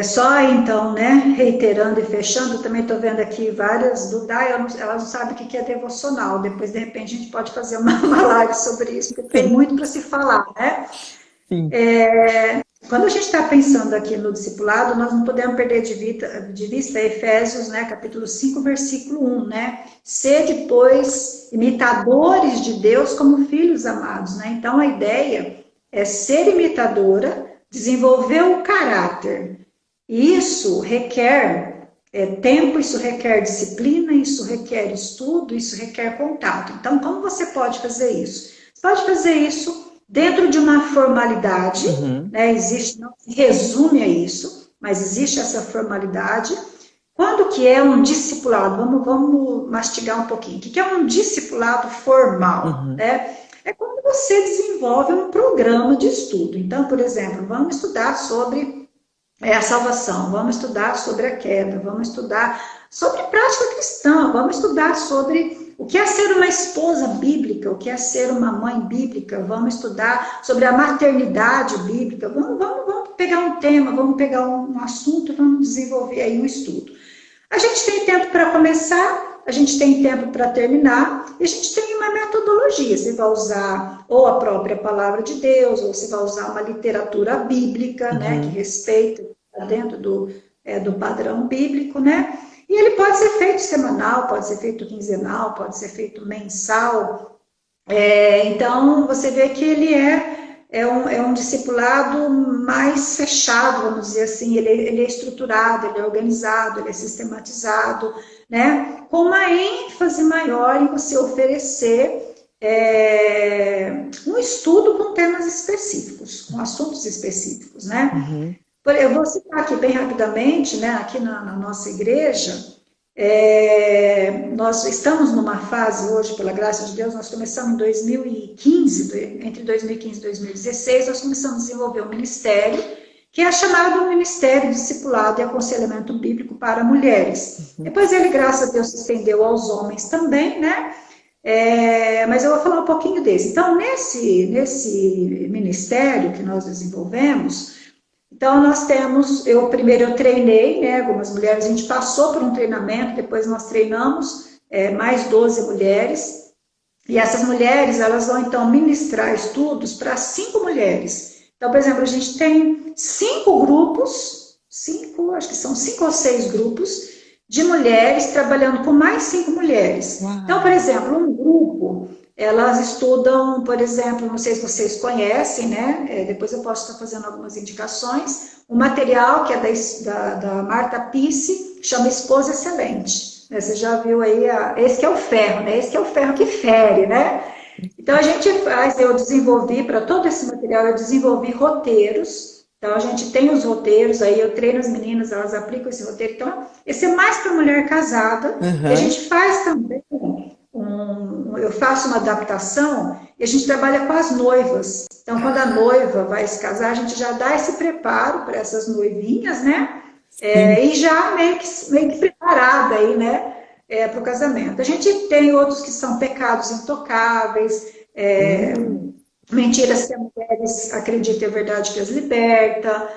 Só então, né, reiterando e fechando, também estou vendo aqui várias dúvidas, ela não sabe o que é devocional, depois de repente a gente pode fazer uma live sobre isso, porque tem muito para se falar, né? Sim. quando a gente está pensando aqui no discipulado, nós não podemos perder de vista Efésios, né, capítulo 5, versículo 1, né? Sede, pois, imitadores de Deus como filhos amados, né? Então, a ideia é ser imitadora, desenvolver o caráter. E isso requer tempo, isso requer disciplina, isso requer estudo, isso requer contato. Então, como você pode fazer isso? Você pode fazer isso dentro de uma formalidade, né? Existe, não se resume a isso, mas existe essa formalidade. Quando que é um discipulado? Vamos mastigar um pouquinho. O que é um discipulado formal? Né? É quando você desenvolve um programa de estudo. Então, por exemplo, vamos estudar sobre a salvação, vamos estudar sobre a queda, vamos estudar sobre prática cristã, vamos estudar sobre o que é ser uma esposa bíblica, o que é ser uma mãe bíblica, vamos estudar sobre a maternidade bíblica, vamos pegar um tema, vamos pegar um assunto, vamos desenvolver aí um estudo. A gente tem tempo para começar, a gente tem tempo para terminar, e a gente tem uma metodologia. Você vai usar ou a própria palavra de Deus, ou você vai usar uma literatura bíblica, né, que respeita dentro do padrão bíblico, né? E ele pode ser feito semanal, pode ser feito quinzenal, pode ser feito mensal. Então, você vê que ele é um discipulado mais fechado, vamos dizer assim, ele é estruturado, ele é organizado, ele é sistematizado, né? Com uma ênfase maior em você oferecer um estudo com temas específicos, com assuntos específicos, né? Eu vou citar aqui bem rapidamente, né? Aqui na nossa igreja, nós estamos numa fase hoje, pela graça de Deus, nós começamos em 2015, entre 2015 e 2016, nós começamos a desenvolver um ministério, que é chamado Ministério Discipulado e Aconselhamento Bíblico para Mulheres. Depois ele, graças a Deus, se estendeu aos homens também, né? Mas eu vou falar um pouquinho desse. Então, nesse ministério que nós desenvolvemos, então nós temos, primeiro eu treinei, né, algumas mulheres, a gente passou por um treinamento, depois nós treinamos mais 12 mulheres, e essas mulheres, elas vão então ministrar estudos para 5 mulheres. Então, por exemplo, a gente tem 5 grupos, acho que são 5 ou 6 grupos de mulheres trabalhando com mais 5 mulheres. Uau. Então, por exemplo, um grupo, elas estudam, por exemplo, não sei se vocês conhecem, né? Depois eu posso estar fazendo algumas indicações, um material que é da Marta Pisse, chama Esposa Excelente. Você já viu aí, esse que é o ferro, né? Esse que é o ferro que fere, né? Então, a gente eu desenvolvi, para todo esse material, eu desenvolvi roteiros. Então, a gente tem os roteiros, aí eu treino as meninas, elas aplicam esse roteiro. Então, esse é mais para mulher casada. E a gente faz também, eu faço uma adaptação e a gente trabalha com as noivas. Então, quando a noiva vai se casar, a gente já dá esse preparo para essas noivinhas, né? E já meio que preparada aí, né? Para o casamento. A gente tem outros que são pecados intocáveis, mentiras que as mulheres acreditam é verdade que as liberta,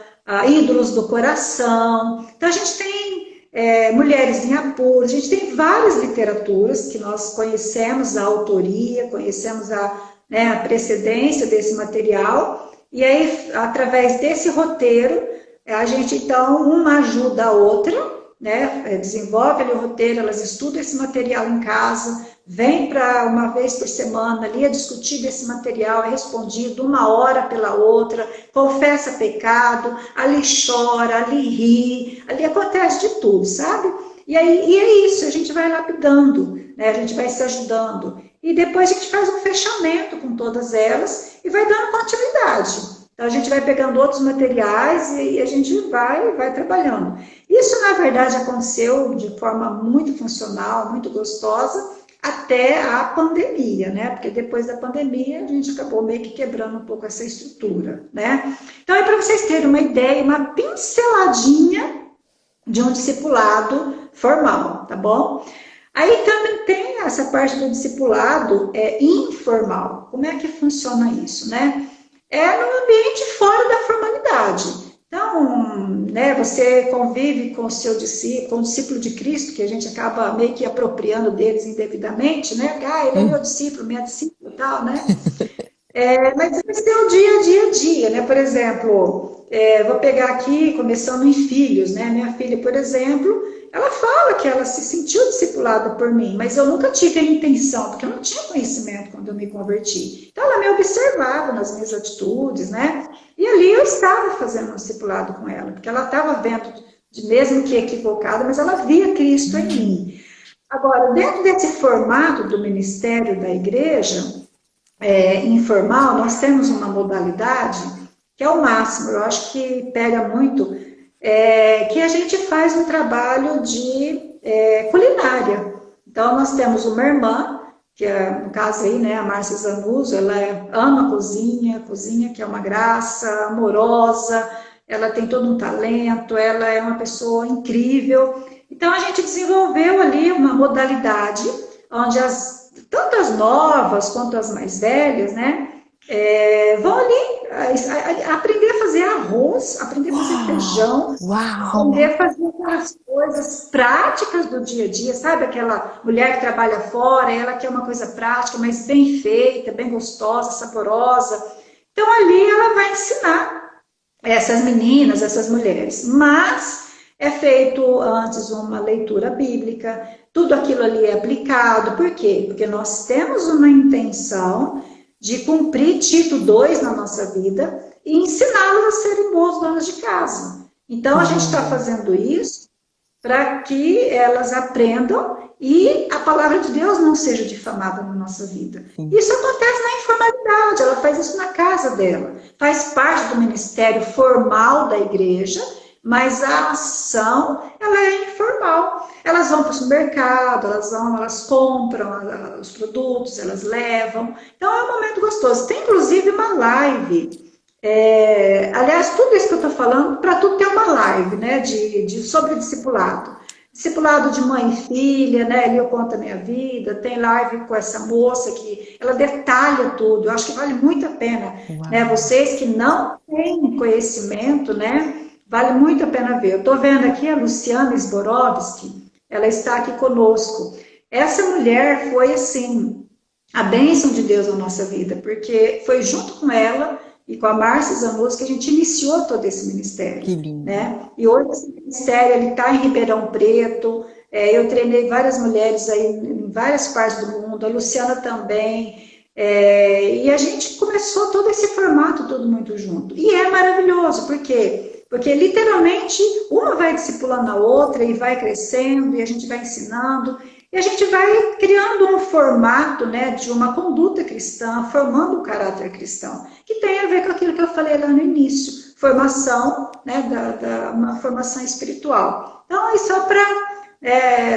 ídolos do coração. Então, a gente tem mulheres em apuros, a gente tem várias literaturas que nós conhecemos a autoria, conhecemos a precedência desse material, e aí, através desse roteiro, a gente, então, uma ajuda a outra, né? Desenvolve ali o roteiro, elas estudam esse material em casa, vem para uma vez por semana ali, é discutido esse material, é respondido uma hora pela outra, confessa pecado, ali chora, ali ri, ali acontece de tudo, sabe? E é isso, a gente vai lapidando, né? A gente vai se ajudando. E depois a gente faz um fechamento com todas elas e vai dando continuidade. Então, a gente vai pegando outros materiais e a gente vai trabalhando. Isso, na verdade, aconteceu de forma muito funcional, muito gostosa, até a pandemia, né? Porque depois da pandemia, a gente acabou meio que quebrando um pouco essa estrutura, né? Então, é para vocês terem uma ideia, uma pinceladinha de um discipulado formal, tá bom? Aí também tem essa parte do discipulado informal. Como é que funciona isso, né? No ambiente fora da formalidade. Então, né, você convive com o seu discípulo, com o discípulo de Cristo, que a gente acaba meio que apropriando deles indevidamente, né? Ele é meu discípulo, minha discípula e tal, né? Mas vai ser o dia, né? Por exemplo, Vou pegar aqui, começando em filhos, né? Minha filha, por exemplo, ela fala que ela se sentiu discipulada por mim, mas eu nunca tive a intenção, porque eu não tinha conhecimento quando eu me converti. Então, ela me observava nas minhas atitudes, né? E ali eu estava fazendo um discipulado com ela, porque ela estava vendo, mesmo que equivocada, mas ela via Cristo em mim. Agora, dentro desse formato do ministério da igreja, informal, nós temos uma modalidade que é o máximo, eu acho que pega muito, que a gente faz um trabalho de culinária. Então, nós temos uma irmã, que é, no caso aí, né, a Márcia Zanuso, ela ama cozinha que é uma graça, amorosa, ela tem todo um talento, ela é uma pessoa incrível. Então, a gente desenvolveu ali uma modalidade onde tanto as novas quanto as mais velhas, né, vão ali aprender a fazer arroz, aprender a fazer feijão, aprender a fazer aquelas coisas práticas do dia a dia, sabe? Aquela mulher que trabalha fora, ela quer uma coisa prática, mas bem feita, bem gostosa, saborosa. Então, ali ela vai ensinar essas meninas, essas mulheres. Mas é feito antes uma leitura bíblica, tudo aquilo ali é aplicado. Por quê? Porque nós temos uma intenção de cumprir Tito 2 na nossa vida e ensiná-las a serem boas donas de casa. Então, a gente está fazendo isso para que elas aprendam e a palavra de Deus não seja difamada na nossa vida. Isso acontece na informalidade, ela faz isso na casa dela, faz parte do ministério formal da igreja, mas a ação, ela é informal. Elas vão para o supermercado, elas compram os produtos, elas levam. Então, é um momento gostoso. Tem, inclusive, uma live. Aliás, tudo isso que eu estou falando, para tudo tem uma live, né, sobre discipulado. Discipulado de mãe e filha, né, ali eu conto a minha vida. Tem live com essa moça que ela detalha tudo. Eu acho que vale muito a pena, né, vocês que não têm conhecimento, né, vale muito a pena ver. Eu estou vendo aqui a Luciana Sborowski, ela está aqui conosco. Essa mulher foi, assim, a bênção de Deus na nossa vida, porque foi junto com ela e com a Márcia Zanuso que a gente iniciou todo esse ministério. Que lindo. Né? E hoje esse ministério está em Ribeirão Preto, eu treinei várias mulheres aí em várias partes do mundo, a Luciana também, e a gente começou todo esse formato todo muito junto. E é maravilhoso, por quê? Porque literalmente uma vai discipulando a outra e vai crescendo e a gente vai ensinando e a gente vai criando um formato, né, de uma conduta cristã, formando um caráter cristão, que tem a ver com aquilo que eu falei lá no início, formação, né, uma formação espiritual. Então, isso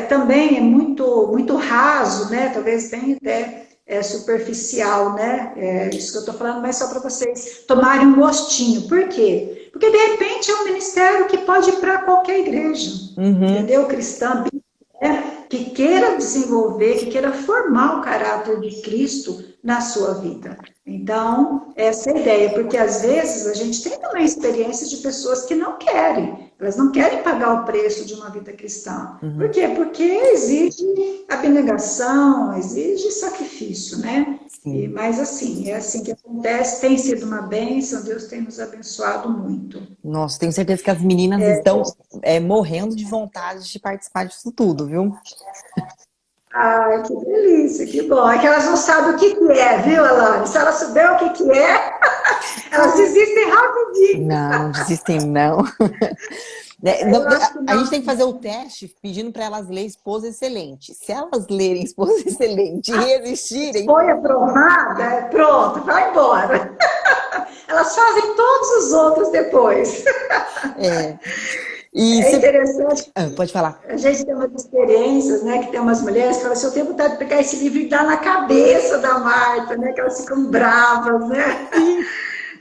também é muito raso, né, talvez bem até superficial, né? Isso que eu estou falando, mas só para vocês tomarem um gostinho. Por quê? Porque, de repente, é um ministério que pode ir para qualquer igreja, entendeu? Cristã, que queira desenvolver, que queira formar o caráter de Cristo na sua vida. Então, essa é a ideia, porque às vezes a gente tem também experiências de pessoas que não querem, elas não querem pagar o preço de uma vida cristã. Por quê? Porque exige abnegação, exige sacrifício, né? Mas assim, é assim que acontece, tem sido uma bênção, Deus tem nos abençoado muito. Nossa, tenho certeza que as meninas estão morrendo de vontade de participar disso tudo, viu? Ai, que delícia, que bom. É que elas não sabem o que é, viu, Alane? Se elas souberem o que é, elas desistem rapidinho. Não, desistem não. A gente tem que fazer o teste pedindo para elas lerem Esposa Excelente. Se elas lerem Esposa Excelente e resistirem... Foi aprovada, pronto, vai embora. Elas fazem todos os outros depois. Interessante. Pode falar. A gente tem umas experiências, né, que tem umas mulheres que falam assim, eu tenho vontade de pegar esse livro e dar na cabeça da Marta, né, que elas ficam bravas, né?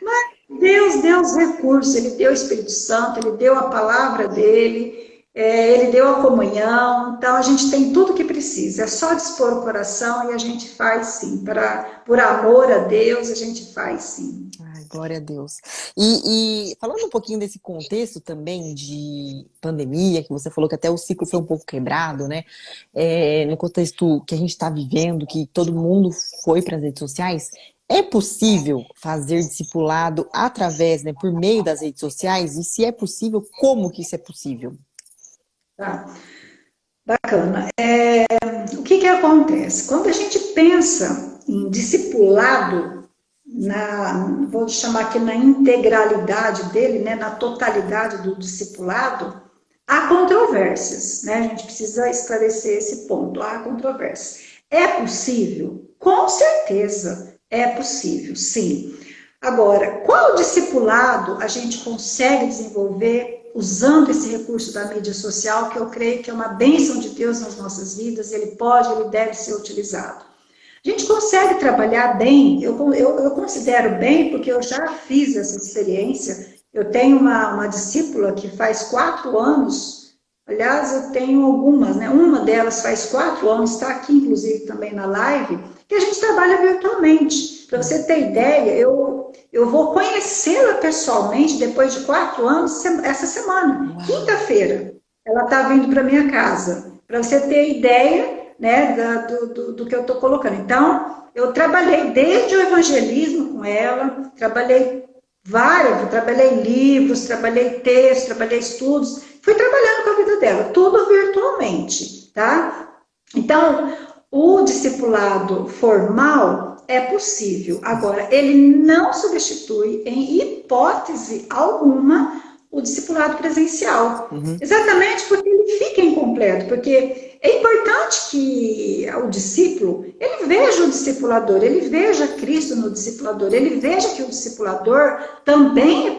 Mas Deus deu os recursos, Ele deu o Espírito Santo, Ele deu a palavra dEle, Ele deu a comunhão, então a gente tem tudo que precisa, é só dispor o coração e a gente faz sim, por amor a Deus a gente faz sim. Ai, glória a Deus. E falando um pouquinho desse contexto também de pandemia, que você falou que até o ciclo foi um pouco quebrado, né? No contexto que a gente está vivendo, que todo mundo foi para as redes sociais, É possível fazer discipulado através, né, por meio das redes sociais? E se é possível, como que isso é possível? Tá? Bacana. O que que acontece? Quando a gente pensa em discipulado, vou chamar aqui na integralidade dele, né, na totalidade do discipulado, há controvérsias, né? A gente precisa esclarecer esse ponto. Há controvérsias. É possível? Com certeza é possível, sim. Agora, qual discipulado a gente consegue desenvolver usando esse recurso da mídia social, que eu creio que é uma bênção de Deus nas nossas vidas, ele pode, ele deve ser utilizado. A gente consegue trabalhar bem, eu considero bem, porque eu já fiz essa experiência. Eu tenho uma discípula que faz 4 anos, aliás, eu tenho algumas, né? Uma delas faz 4 anos, está aqui inclusive também na live, que a gente trabalha virtualmente. Para você ter ideia, eu vou conhecê-la pessoalmente depois de 4 anos essa semana, Uau! quinta-feira. Ela está vindo para minha casa. Para você ter ideia, né, do que eu estou colocando. Então, eu trabalhei desde o evangelismo com ela, trabalhei livros, trabalhei textos, trabalhei estudos, fui trabalhando com a vida dela, tudo virtualmente, tá? Então, o discipulado formal é possível. Agora, ele não substitui, em hipótese alguma, o discipulado presencial. Uhum. Exatamente porque ele fica incompleto, porque é importante que o discípulo, ele veja o discipulador, ele veja Cristo no discipulador, ele veja que o discipulador também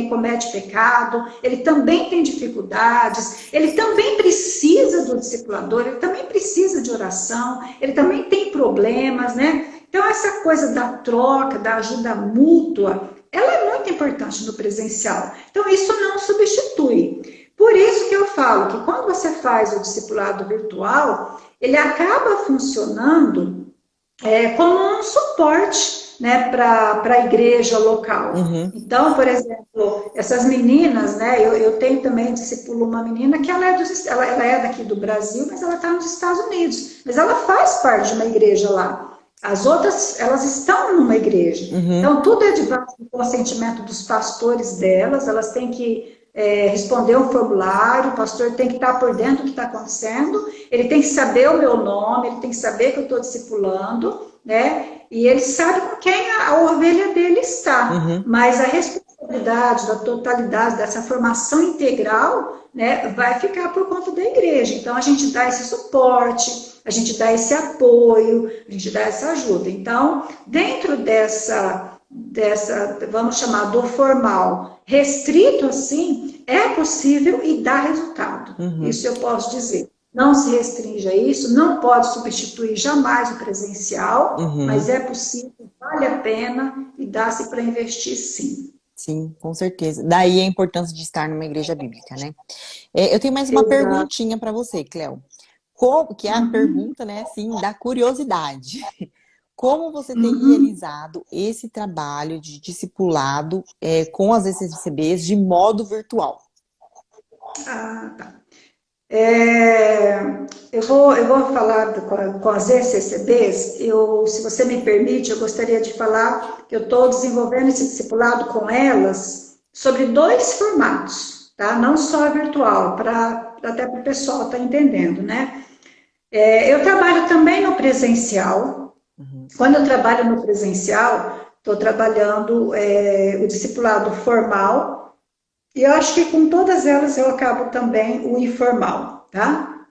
comete pecado, ele também tem dificuldades, ele também precisa do discipulador, ele também precisa de oração, ele também tem problemas, né? Então, essa coisa da troca, da ajuda mútua, ela é muito importante no presencial. Então, isso não substitui. Por isso que eu falo que quando você faz o discipulado virtual, ele acaba funcionando como um suporte, né, para a igreja local. Uhum. Então, por exemplo, essas meninas, né, eu tenho também, discipulo uma menina que ela é daqui do Brasil, mas ela está nos Estados Unidos. Mas ela faz parte de uma igreja lá. As outras, elas estão numa igreja. Uhum. Então, tudo é debaixo do consentimento dos pastores delas, elas têm que responder um formulário, o pastor tem que estar por dentro do que está acontecendo, ele tem que saber o meu nome, ele tem que saber que eu estou discipulando, né? E ele sabe com quem a ovelha dele está. Uhum. Mas a responsabilidade da totalidade, dessa formação integral, né, vai ficar por conta da igreja. Então, a gente dá esse suporte, a gente dá esse apoio, a gente dá essa ajuda. Então, dentro dessa vamos chamar do formal, restrito assim, é possível e dá resultado. Uhum. Isso eu posso dizer. Não se restringe a isso, não pode substituir jamais o presencial, Uhum. mas é possível, vale a pena e dá-se para investir sim. Sim, com certeza. Daí a importância de estar numa igreja bíblica, né? Eu tenho mais uma Exato. perguntinha para você, Cleo. Que é a pergunta, né, assim, da curiosidade. Como você tem realizado esse trabalho de discipulado com as ECCBs de modo virtual? Ah, tá. Eu vou falar com as ECCBs. Se você me permite, eu gostaria de falar que eu estou desenvolvendo esse discipulado com elas sobre 2 formatos, tá? Não só virtual, até para o pessoal estar entendendo, né? Eu trabalho também no presencial. Uhum. Quando eu trabalho no presencial, estou trabalhando o discipulado formal, e eu acho que com todas elas eu acabo também o informal, tá?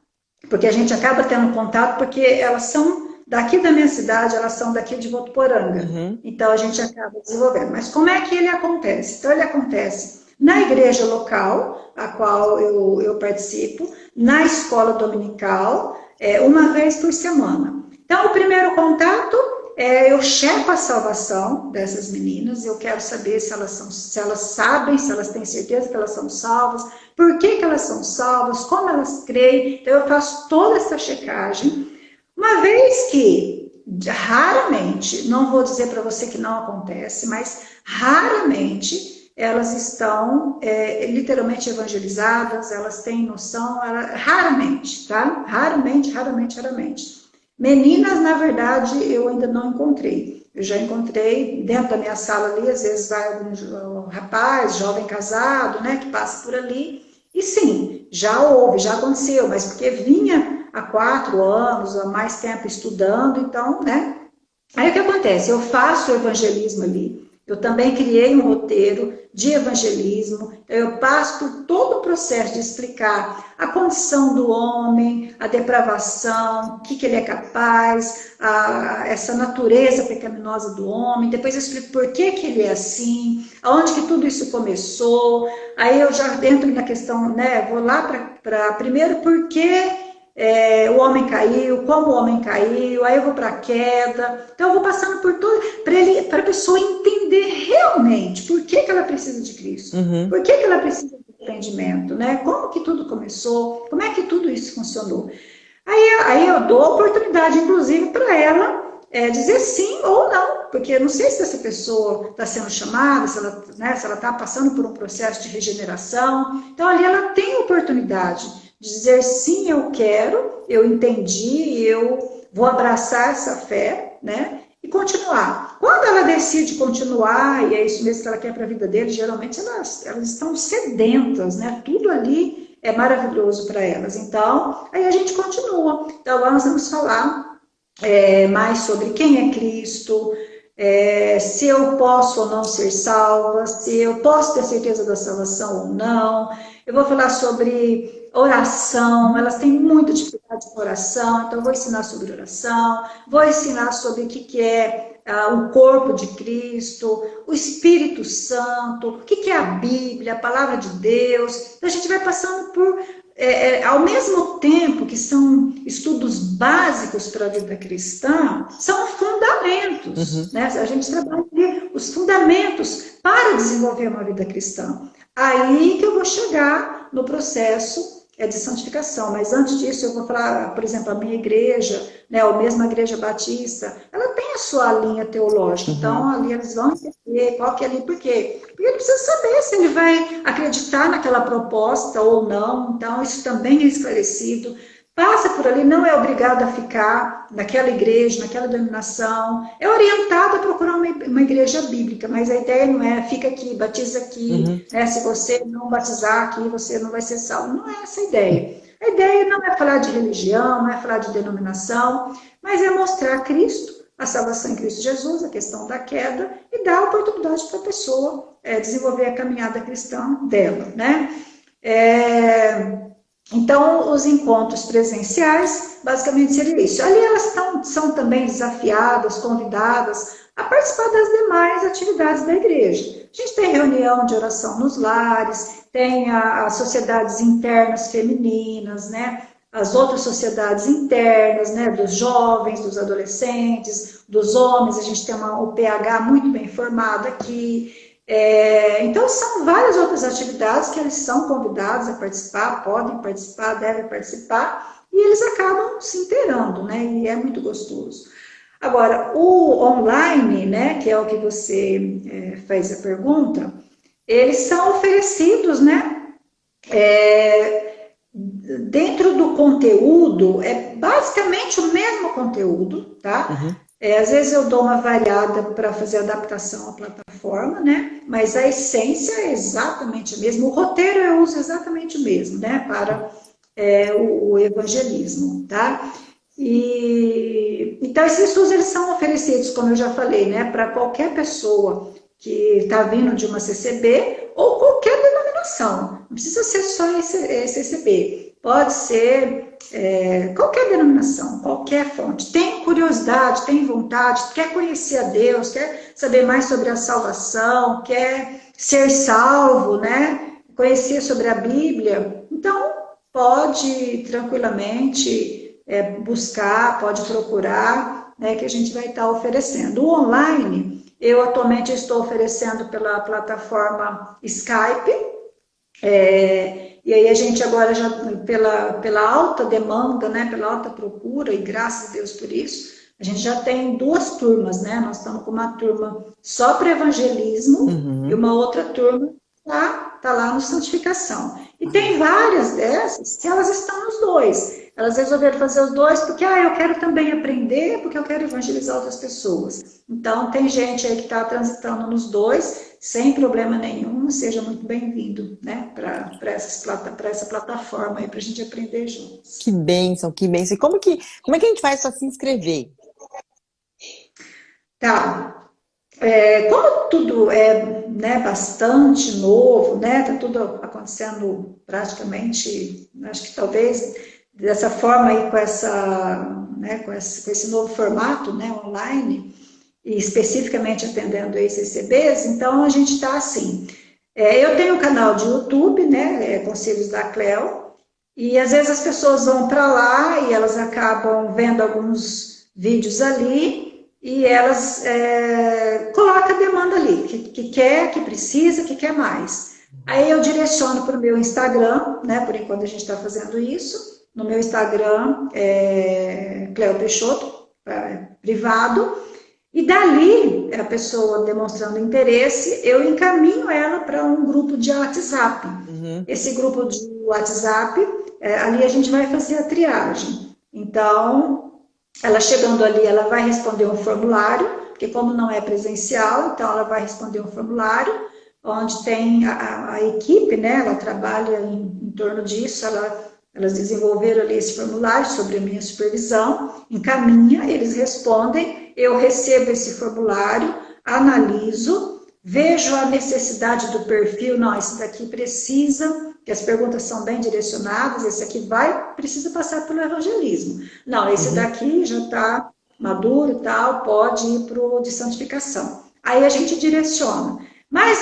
Porque a gente acaba tendo contato, porque elas são daqui da minha cidade, elas são daqui de Votuporanga. Uhum. Então a gente acaba desenvolvendo. Mas como é que ele acontece? Então ele acontece na igreja local, a qual eu participo, na escola dominical, uma vez por semana. Então o primeiro contato eu checo a salvação dessas meninas, eu quero saber se elas sabem, se elas têm certeza que elas são salvas, por que elas são salvas, como elas creem. Então eu faço toda essa checagem. Uma vez que, raramente, não vou dizer para você que não acontece, mas raramente elas estão literalmente evangelizadas, elas têm noção, raramente, tá? Raramente. Meninas, na verdade, eu ainda não encontrei. Eu já encontrei dentro da minha sala ali, às vezes vai algum rapaz, jovem casado, né, que passa por ali. E sim, já houve, já aconteceu, mas porque vinha há 4 anos, há mais tempo estudando, então, né? Aí o que acontece? Eu faço o evangelismo ali, eu também criei um roteiro de evangelismo, eu passo por todo o processo de explicar a condição do homem, a depravação, o que ele é capaz, essa natureza pecaminosa do homem, depois eu explico por que ele é assim, aonde que tudo isso começou, aí eu já entro na questão, né, vou lá para primeiro por que o homem caiu, como o homem caiu, aí eu vou para a queda. Então eu vou passando por tudo para a pessoa entender realmente por que ela precisa de Cristo, por que ela precisa de arrependimento, né? Como que tudo começou, como é que tudo isso funcionou. Aí eu dou oportunidade, inclusive, para ela dizer sim ou não, porque eu não sei se essa pessoa está sendo chamada, se ela está passando por um processo de regeneração. Então ali ela tem oportunidade dizer sim, eu quero, eu entendi, eu vou abraçar essa fé, né? E continuar. Quando ela decide continuar, e é isso mesmo que ela quer para a vida dele, geralmente elas estão sedentas, né? Tudo ali é maravilhoso para elas. Então, aí a gente continua. Então, agora nós vamos falar mais sobre quem é Cristo, se eu posso ou não ser salva, se eu posso ter certeza da salvação ou não. Eu vou falar sobre oração, elas têm muita dificuldade com oração, então eu vou ensinar sobre oração, vou ensinar sobre o que é o corpo de Cristo, o Espírito Santo, o que é a Bíblia, a Palavra de Deus. Então a gente vai passando por ao mesmo tempo que são estudos básicos para a vida cristã, são fundamentos, né? A gente trabalha os fundamentos para desenvolver uma vida cristã. Aí que eu vou chegar no processo de santificação, mas antes disso eu vou falar, por exemplo, a minha igreja, né, a mesma igreja batista, ela tem a sua linha teológica, então ali eles vão entender qual que é ali, por quê? Porque ele precisa saber se ele vai acreditar naquela proposta ou não, então isso também é esclarecido. Passa por ali, não é obrigado a ficar naquela igreja, naquela denominação, é orientado a procurar uma igreja bíblica, mas a ideia não é fica aqui, batiza aqui, né? Se você não batizar aqui, você não vai ser salvo. Não é essa a ideia. A ideia não é falar de religião, não é falar de denominação, mas é mostrar Cristo, a salvação em Cristo Jesus, a questão da queda, e dar oportunidade para a pessoa desenvolver a caminhada cristã dela, né? Então, os encontros presenciais, basicamente seria isso. Ali elas são também desafiadas, convidadas a participar das demais atividades da igreja. A gente tem reunião de oração nos lares, tem as sociedades internas femininas, né? As outras sociedades internas, né? Dos jovens, dos adolescentes, dos homens. A gente tem o PH muito bem formado aqui. Então, são várias outras atividades que eles são convidados a participar, podem participar, devem participar, e eles acabam se inteirando, né? E é muito gostoso. Agora, o online, né, que é o que você fez a pergunta, eles são oferecidos, né? Dentro do conteúdo, é basicamente o mesmo conteúdo, tá? Às vezes eu dou uma variada para fazer adaptação à plataforma, né? Mas a essência é exatamente a mesma. O roteiro eu uso exatamente o mesmo, né? Para o evangelismo, tá? Então, esses estudos eles são oferecidos, como eu já falei, né? Para qualquer pessoa que está vindo de uma CCB ou qualquer denominação. Não precisa ser só CCB. Pode ser qualquer denominação, qualquer fonte. Tem curiosidade, tem vontade, quer conhecer a Deus, quer saber mais sobre a salvação, quer ser salvo, né? Conhecer sobre a Bíblia. Então, pode tranquilamente buscar, pode procurar, né, que a gente vai estar oferecendo. O online, eu atualmente estou oferecendo pela plataforma Skype, e aí a gente agora já, pela alta demanda, né, pela alta procura, e graças a Deus por isso, a gente já tem 2 turmas, né? Nós estamos com uma turma só para evangelismo e uma outra turma tá lá no santificação. E tem várias dessas que elas estão nos 2. elas resolveram fazer os dois porque eu quero também aprender, porque eu quero evangelizar outras pessoas. Então, tem gente aí que está transitando nos dois, sem problema nenhum, seja muito bem-vindo, né, para essa plataforma aí, para a gente aprender juntos. Que bênção, que bênção. E como é que a gente faz para se inscrever? Tá. Como tudo é, né, bastante novo, né, tá tudo acontecendo praticamente, acho que talvez dessa forma aí com né, com esse novo formato, né, online, e especificamente atendendo ex-CCBs, então a gente está assim. Eu tenho um canal de YouTube, né, Conselhos da Cleo, e às vezes as pessoas vão para lá e elas acabam vendo alguns vídeos ali e elas colocam a demanda ali, que quer, que precisa, que quer mais. Aí eu direciono para o meu Instagram, né, por enquanto a gente está fazendo isso, no meu Instagram, Cleo Peixoto, privado, e dali, a pessoa demonstrando interesse, eu encaminho ela para um grupo de WhatsApp. Esse grupo de WhatsApp, ali a gente vai fazer a triagem. Então, ela chegando ali, ela vai responder um formulário, porque como não é presencial, então ela vai responder um formulário, onde tem a equipe, né, ela trabalha em torno disso, elas desenvolveram ali esse formulário sobre a minha supervisão, encaminha, eles respondem, eu recebo esse formulário, analiso, vejo a necessidade do perfil, não, esse daqui precisa, que as perguntas são bem direcionadas, esse aqui precisa passar pelo evangelismo. Não, esse daqui já está maduro e tal, pode ir para o de santificação. Aí a gente direciona. Mas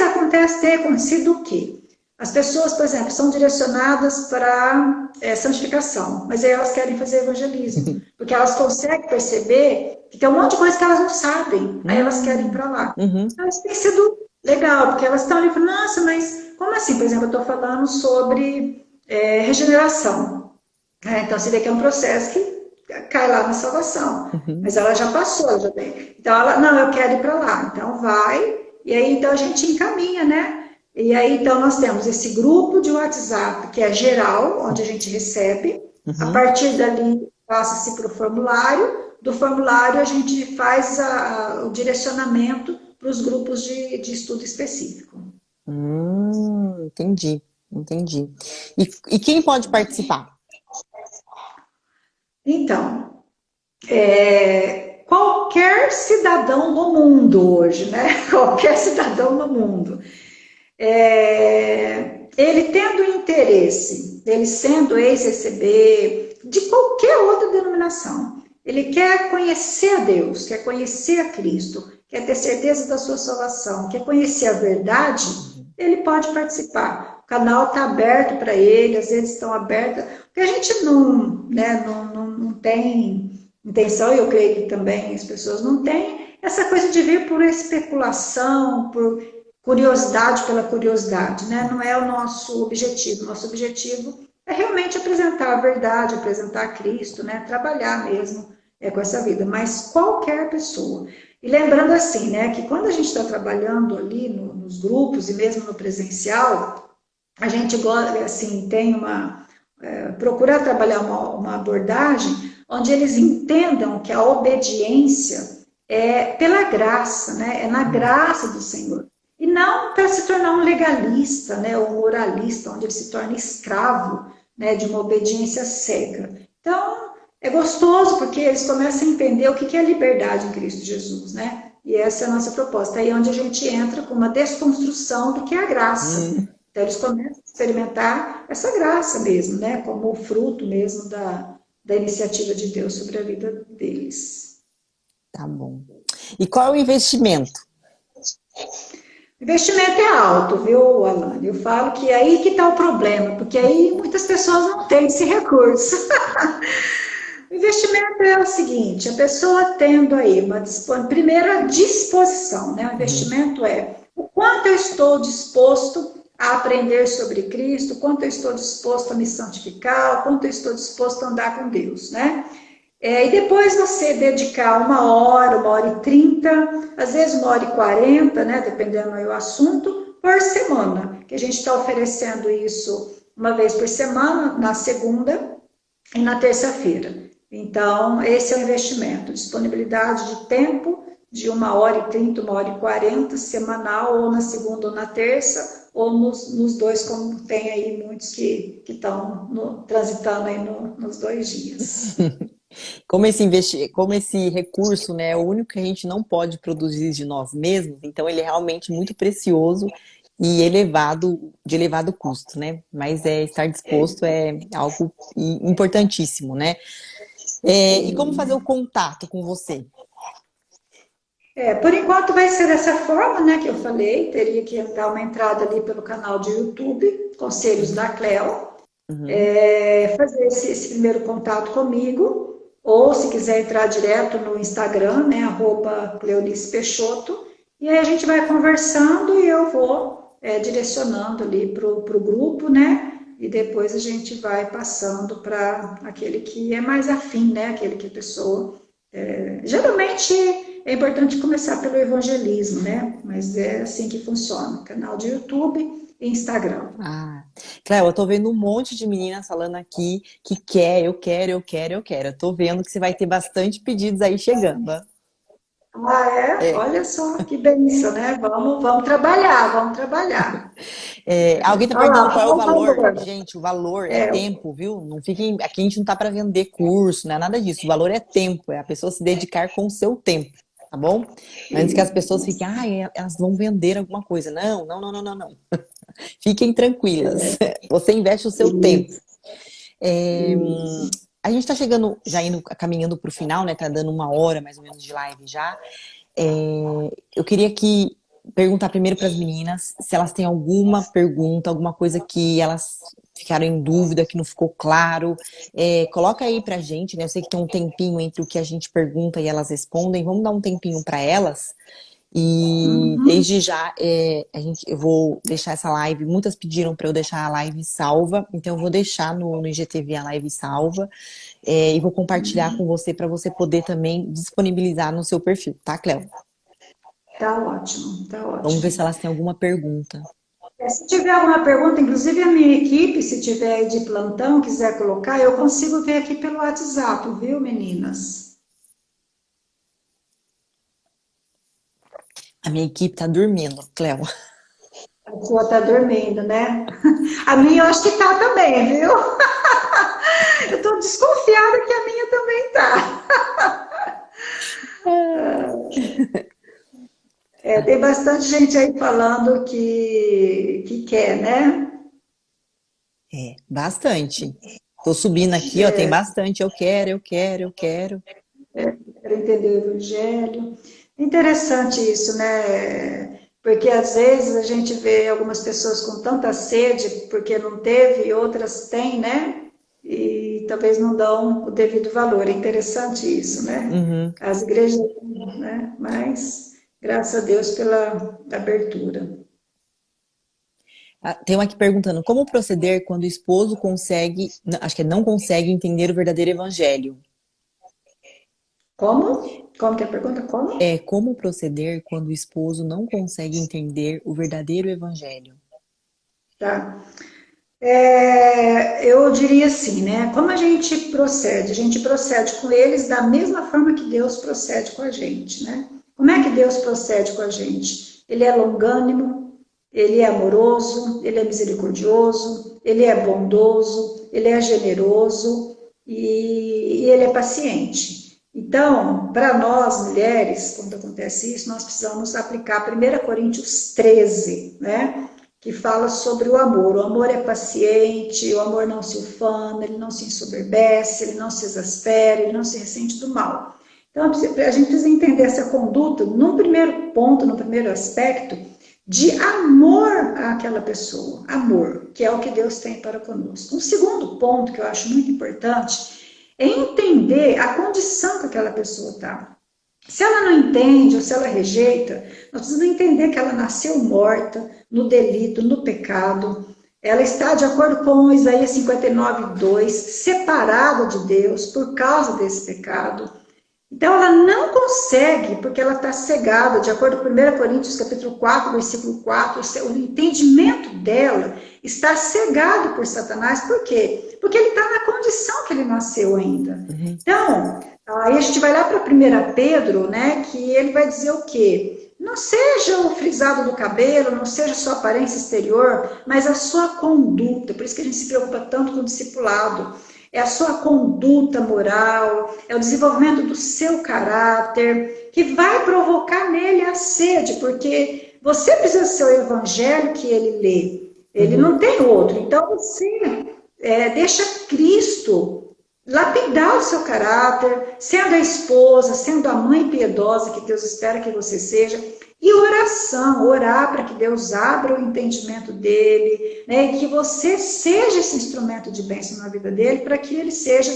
tem acontecido o quê? As pessoas, por exemplo, são direcionadas para santificação, mas aí elas querem fazer evangelismo, porque elas conseguem perceber que tem um monte de coisa que elas não sabem, aí elas querem ir para lá. Então, isso tem sido legal, porque elas estão ali falando, nossa, mas como assim? Por exemplo, eu estou falando sobre regeneração. Então, você vê que é um processo que cai lá na salvação, mas ela já passou, ela já tem. Então, não, eu quero ir para lá, então vai, e aí então a gente encaminha, né? E aí, então, nós temos esse grupo de WhatsApp, que é geral, onde a gente recebe. A partir dali, passa-se para o formulário. Do formulário, a gente faz o direcionamento para os grupos de estudo específico. Entendi, entendi. E quem pode participar? Então, qualquer cidadão no mundo hoje, né? Qualquer cidadão no mundo. Ele tendo interesse, ele sendo ex-ECB, de qualquer outra denominação, ele quer conhecer a Deus, quer conhecer a Cristo, quer ter certeza da sua salvação, quer conhecer a verdade, ele pode participar. O canal está aberto para ele, as redes estão abertas, porque a gente não tem intenção, e eu creio que também as pessoas não têm, essa coisa de vir por especulação, por curiosidade pela curiosidade, né? Não é o nosso objetivo. Nosso objetivo é realmente apresentar a verdade, apresentar Cristo, né? Trabalhar mesmo com essa vida. Mas qualquer pessoa. E lembrando assim, né? Que quando a gente está trabalhando ali nos grupos e mesmo no presencial, a gente assim, tem procurar trabalhar uma abordagem onde eles entendam que a obediência é pela graça, né? É na graça do Senhor. E não para se tornar um legalista, né, ou moralista, onde ele se torna escravo, né, de uma obediência cega. Então, é gostoso porque eles começam a entender o que é liberdade em Cristo Jesus, né? E essa é a nossa proposta. Aí é onde a gente entra com uma desconstrução do que é a graça. Então, eles começam a experimentar essa graça mesmo, né, como o fruto mesmo da iniciativa de Deus sobre a vida deles. Tá bom. E qual é o investimento? Investimento é alto, viu, Alane? Eu falo que é aí que está o problema, porque aí muitas pessoas não têm esse recurso. O investimento é o seguinte, a pessoa tendo aí primeiro a disposição, né? O investimento é o quanto eu estou disposto a aprender sobre Cristo, o quanto eu estou disposto a me santificar, o quanto eu estou disposto a andar com Deus, né? E depois você dedicar 1 hora, 1 hora e 30, às vezes 1 hora e 40, né, dependendo do assunto, por semana. Que a gente está oferecendo isso uma vez por semana, na segunda, e na terça-feira. Então, esse é o investimento, disponibilidade de tempo de 1h30, 1h40, semanal, ou na segunda ou na terça, ou nos dois, como tem aí muitos que estão transitando aí nos 2 dias. Como esse recurso, né, é o único que a gente não pode produzir de nós mesmos, então ele é realmente muito precioso e de elevado custo, né? Mas estar disposto é algo importantíssimo, né? E como fazer o contato com você? Por enquanto vai ser dessa forma, né, que eu falei, teria que dar uma entrada ali pelo canal de YouTube, Conselhos da Cleo, Uhum. fazer esse primeiro contato comigo, ou se quiser entrar direto no Instagram, né, @Cleonice Peixoto, e aí a gente vai conversando e eu vou direcionando ali para o grupo, né, e depois a gente vai passando para aquele que é mais afim, né, aquele que a pessoa... geralmente é importante começar pelo evangelismo, né, mas é assim que funciona, canal de YouTube e Instagram. Ah, Cléo, eu tô vendo um monte de meninas falando aqui que quer, eu quero, eu quero, eu quero. Eu tô vendo que você vai ter bastante pedidos aí chegando. Ó. Ah, é? É. Olha só que bênção, né? Vamos trabalhar, vamos trabalhar. Alguém tá Olha perguntando lá, qual é o qual o valor. valor? Gente, o valor é É, tempo, viu? Não fiquem, aqui a gente não tá para vender curso, não é nada disso. O valor é tempo, é a pessoa se dedicar com o seu tempo, tá bom? Antes que as pessoas fiquem, elas vão vender alguma coisa. Não, não, não, não, não, não. Fiquem tranquilas. Você investe o seu tempo. É, isso. a gente está chegando, já indo, caminhando para o final, né? Tá dando 1 hora mais ou menos de live já. É, eu queria perguntar primeiro para as meninas se elas têm alguma pergunta, alguma coisa que elas ficaram em dúvida, que não ficou claro. Coloca aí pra gente, né? Eu sei que tem um tempinho entre o que a gente pergunta e elas respondem. Vamos dar um tempinho para elas. E Uhum. desde já, eu vou deixar essa live. Muitas pediram para eu deixar a live salva, então eu vou deixar no IGTV a live salva, e vou compartilhar com você para você poder também disponibilizar no seu perfil, tá, Cléo? Tá ótimo, tá Vamos ver se ótimo. elas têm alguma pergunta. Se tiver alguma pergunta, inclusive a minha equipe, se tiver aí de plantão, quiser colocar, eu consigo ver aqui pelo WhatsApp, viu, meninas? A minha equipe tá dormindo, Cléo. A sua tá dormindo, né? A minha eu acho que tá também, viu? Eu tô desconfiada que a minha também tá. Tem bastante gente aí falando que quer, né? Bastante. Tô subindo aqui, ó, tem bastante. Eu quero, eu quero, eu quero. Para entender o Evangelho. Interessante isso, né? Porque às vezes a gente vê algumas pessoas com tanta sede porque não teve, e outras têm, né? E talvez não dão o devido valor. É interessante isso, né? Uhum. As igrejas, né? Mas graças a Deus pela abertura. Tem uma aqui perguntando como proceder quando o esposo consegue, acho que não consegue entender o verdadeiro evangelho. Como? Como que é a pergunta? Como? Como proceder quando o esposo não consegue entender o verdadeiro evangelho? Tá. Eu diria assim, né? Como a gente procede? A gente procede com eles da mesma forma que Deus procede com a gente, né? Como é que Deus procede com a gente? Ele é longânimo, ele é amoroso, ele é misericordioso, ele é bondoso, ele é generoso e ele é paciente. Então, para nós mulheres, quando acontece isso, nós precisamos aplicar 1 Coríntios 13, né? Que fala sobre o amor. O amor é paciente, o amor não se ufana, ele não se ensoberbece, ele não se exaspera, ele não se ressente do mal. Então, a gente precisa entender essa conduta, num primeiro ponto, no primeiro aspecto, de amor àquela pessoa. Amor, que é o que Deus tem para conosco. Um segundo ponto que eu acho muito importante é entender a condição que aquela pessoa está. Se ela não entende ou se ela rejeita, nós precisamos entender que ela nasceu morta no delito, no pecado. Ela está, de acordo com Isaías 59:2, separada de Deus por causa desse pecado. Então ela não consegue, porque ela está cegada, de acordo com 1 Coríntios capítulo 4, versículo 4, o entendimento dela está cegado por Satanás. Por quê? porque ele está na condição que ele nasceu ainda. Uhum. Então, aí a gente vai lá para 1 Pedro, né, que ele vai dizer o quê? Não seja o frisado do cabelo, não seja a sua aparência exterior, mas a sua conduta. Por isso que a gente se preocupa tanto com o discipulado. É a sua conduta moral, é o desenvolvimento do seu caráter, que vai provocar nele a sede, porque você precisa ser o evangelho que ele lê. Ele não tem outro. Então você deixa Cristo lapidar o seu caráter, sendo a esposa, sendo a mãe piedosa que Deus espera que você seja, e oração, orar para que Deus abra o entendimento dele, né, e que você seja esse instrumento de bênção na vida dele, para que ele seja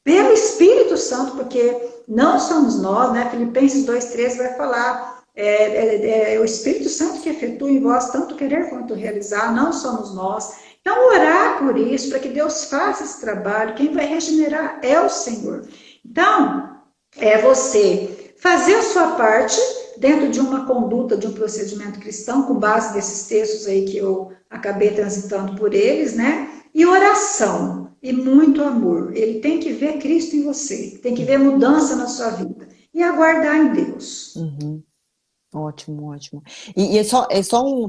pelo Espírito Santo, porque não somos nós, né? Filipenses 2,13 vai falar, é o Espírito Santo que efetua em vós tanto querer quanto realizar, não somos nós. Então, orar por isso, para que Deus faça esse trabalho, quem vai regenerar é o Senhor. Então, é você fazer a sua parte dentro de uma conduta, de um procedimento cristão, com base nesses textos aí que eu acabei transitando por eles, né? E oração, e muito amor. Ele tem que ver Cristo em você, tem que ver mudança na sua vida. E aguardar em Deus. Uhum. Ótimo, ótimo. E é só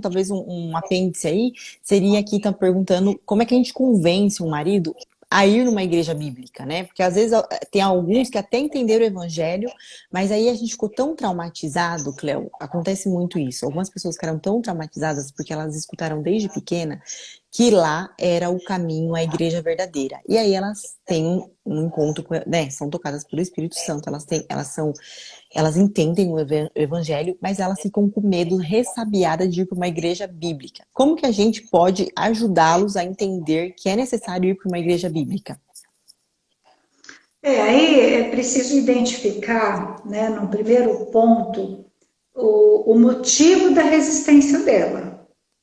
talvez um apêndice aí, seria aqui, tá perguntando como é que a gente convence um marido a ir numa igreja bíblica, né? Porque às vezes tem alguns que até entenderam o evangelho, mas aí a gente ficou tão traumatizado, Cleo, acontece muito isso. Algumas pessoas ficaram tão traumatizadas porque elas escutaram desde pequena que lá era o caminho, a igreja verdadeira. E aí elas têm um encontro, né? São tocadas pelo Espírito Santo, elas entendem o evangelho, mas elas ficam com medo, ressabiadas de ir para uma igreja bíblica. Como que a gente pode ajudá-los a entender que é necessário ir para uma igreja bíblica? Aí é preciso identificar, né, no primeiro ponto, o motivo da resistência dela.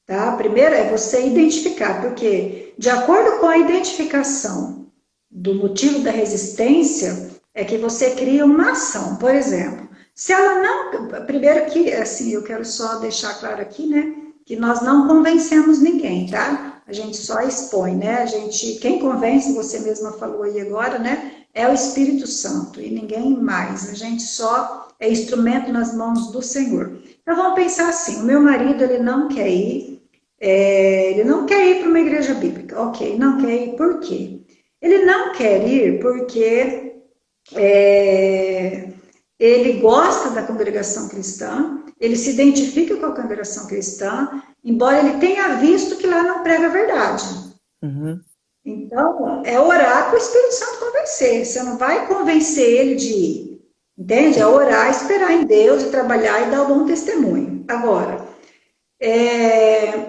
Tá? Primeiro é você identificar, porque de acordo com a identificação do motivo da resistência, é que você cria uma ação. Por exemplo, se ela não... Primeiro que, assim, eu quero só deixar claro aqui, né, que nós não convencemos ninguém, tá? A gente só expõe, né? Quem convence, você mesma falou aí agora, né, é o Espírito Santo e ninguém mais. A gente só é instrumento nas mãos do Senhor. Então vamos pensar assim, o meu marido, ele não quer ir para uma igreja bíblica. Ok, não quer ir por quê? Ele não quer ir porque ele gosta da congregação cristã, ele se identifica com a congregação cristã, embora ele tenha visto que lá não prega a verdade. Uhum. Então, é orar para o Espírito Santo convencer. Você não vai convencer ele de ir. Entende? É orar, esperar em Deus e trabalhar e dar um bom testemunho. Agora,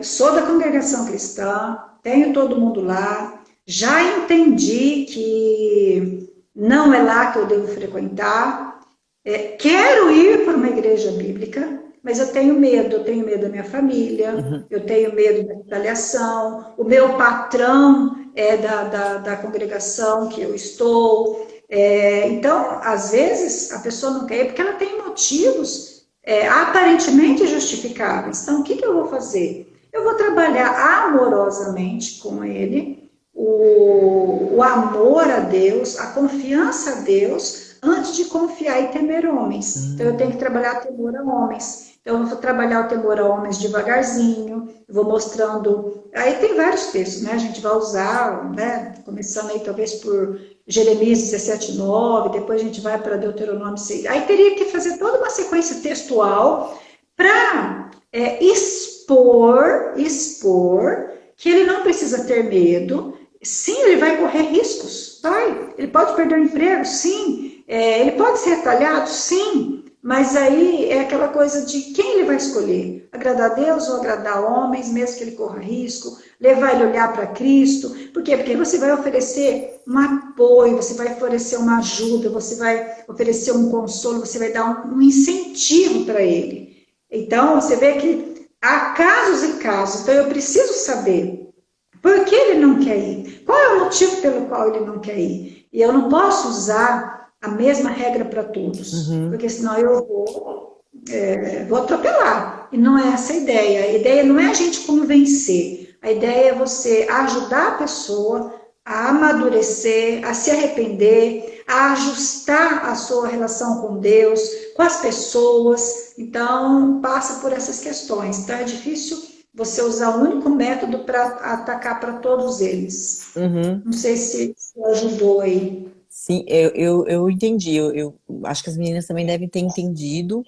sou da congregação cristã, tenho todo mundo lá, já entendi que não é lá que eu devo frequentar, quero ir para uma igreja bíblica, mas eu tenho medo da minha família, eu tenho medo da retaliação, o meu patrão é da congregação que eu estou. Então, às vezes, a pessoa não quer ir porque ela tem motivos aparentemente justificáveis. Então, o que eu vou fazer? Eu vou trabalhar amorosamente com ele, o amor a Deus, a confiança a Deus, antes de confiar e temer homens. Então, eu tenho que trabalhar temor a homens. Então, eu vou trabalhar o temor a homens devagarzinho, vou mostrando... Aí tem vários textos, né? A gente vai usar, né? Começando aí talvez por Jeremias 17:9, depois a gente vai para Deuteronômio 6. Aí teria que fazer toda uma sequência textual para expor que ele não precisa ter medo. Sim, ele vai correr riscos, vai. Ele pode perder o emprego, sim. Ele pode ser retalhado, sim. Mas aí é aquela coisa de quem ele vai escolher? Agradar a Deus ou agradar homens, mesmo que ele corra risco? Levar ele a olhar para Cristo? Por quê? Porque você vai oferecer um apoio, você vai oferecer uma ajuda, você vai oferecer um consolo, você vai dar um incentivo para ele. Então, você vê que há casos e casos. Então, eu preciso saber por que ele não quer ir? Qual é o motivo pelo qual ele não quer ir? E eu não posso usar a mesma regra para todos, porque senão eu vou atropelar. E não é essa a ideia. A ideia não é a gente convencer. A ideia é você ajudar a pessoa a amadurecer, a se arrepender, a ajustar a sua relação com Deus, com as pessoas. Então, passa por essas questões. Então, é difícil você usar o único método para atacar para todos eles. Uhum. Não sei se ajudou aí. Sim, eu entendi. Eu acho que as meninas também devem ter entendido.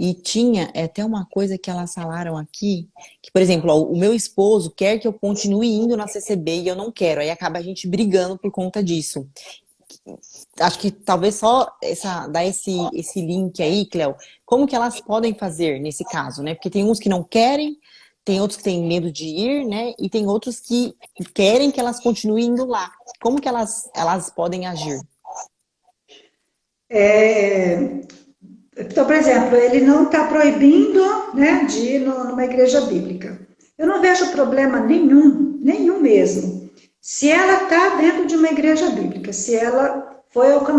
E tinha até uma coisa que elas falaram aqui, que, por exemplo, ó, o meu esposo quer que eu continue indo na CCB e eu não quero. Aí acaba a gente brigando por conta disso. Acho que talvez só dar esse link aí, Cléo, como que elas podem fazer nesse caso, né? Porque tem uns que não querem, tem outros que têm medo de ir, né? E tem outros que querem que elas continuem indo lá. Como que elas podem agir? Então, por exemplo, ele não está proibindo, né, de ir numa igreja bíblica. Eu não vejo problema nenhum, nenhum mesmo. Se ela está dentro de uma igreja bíblica, se ela foi alcançada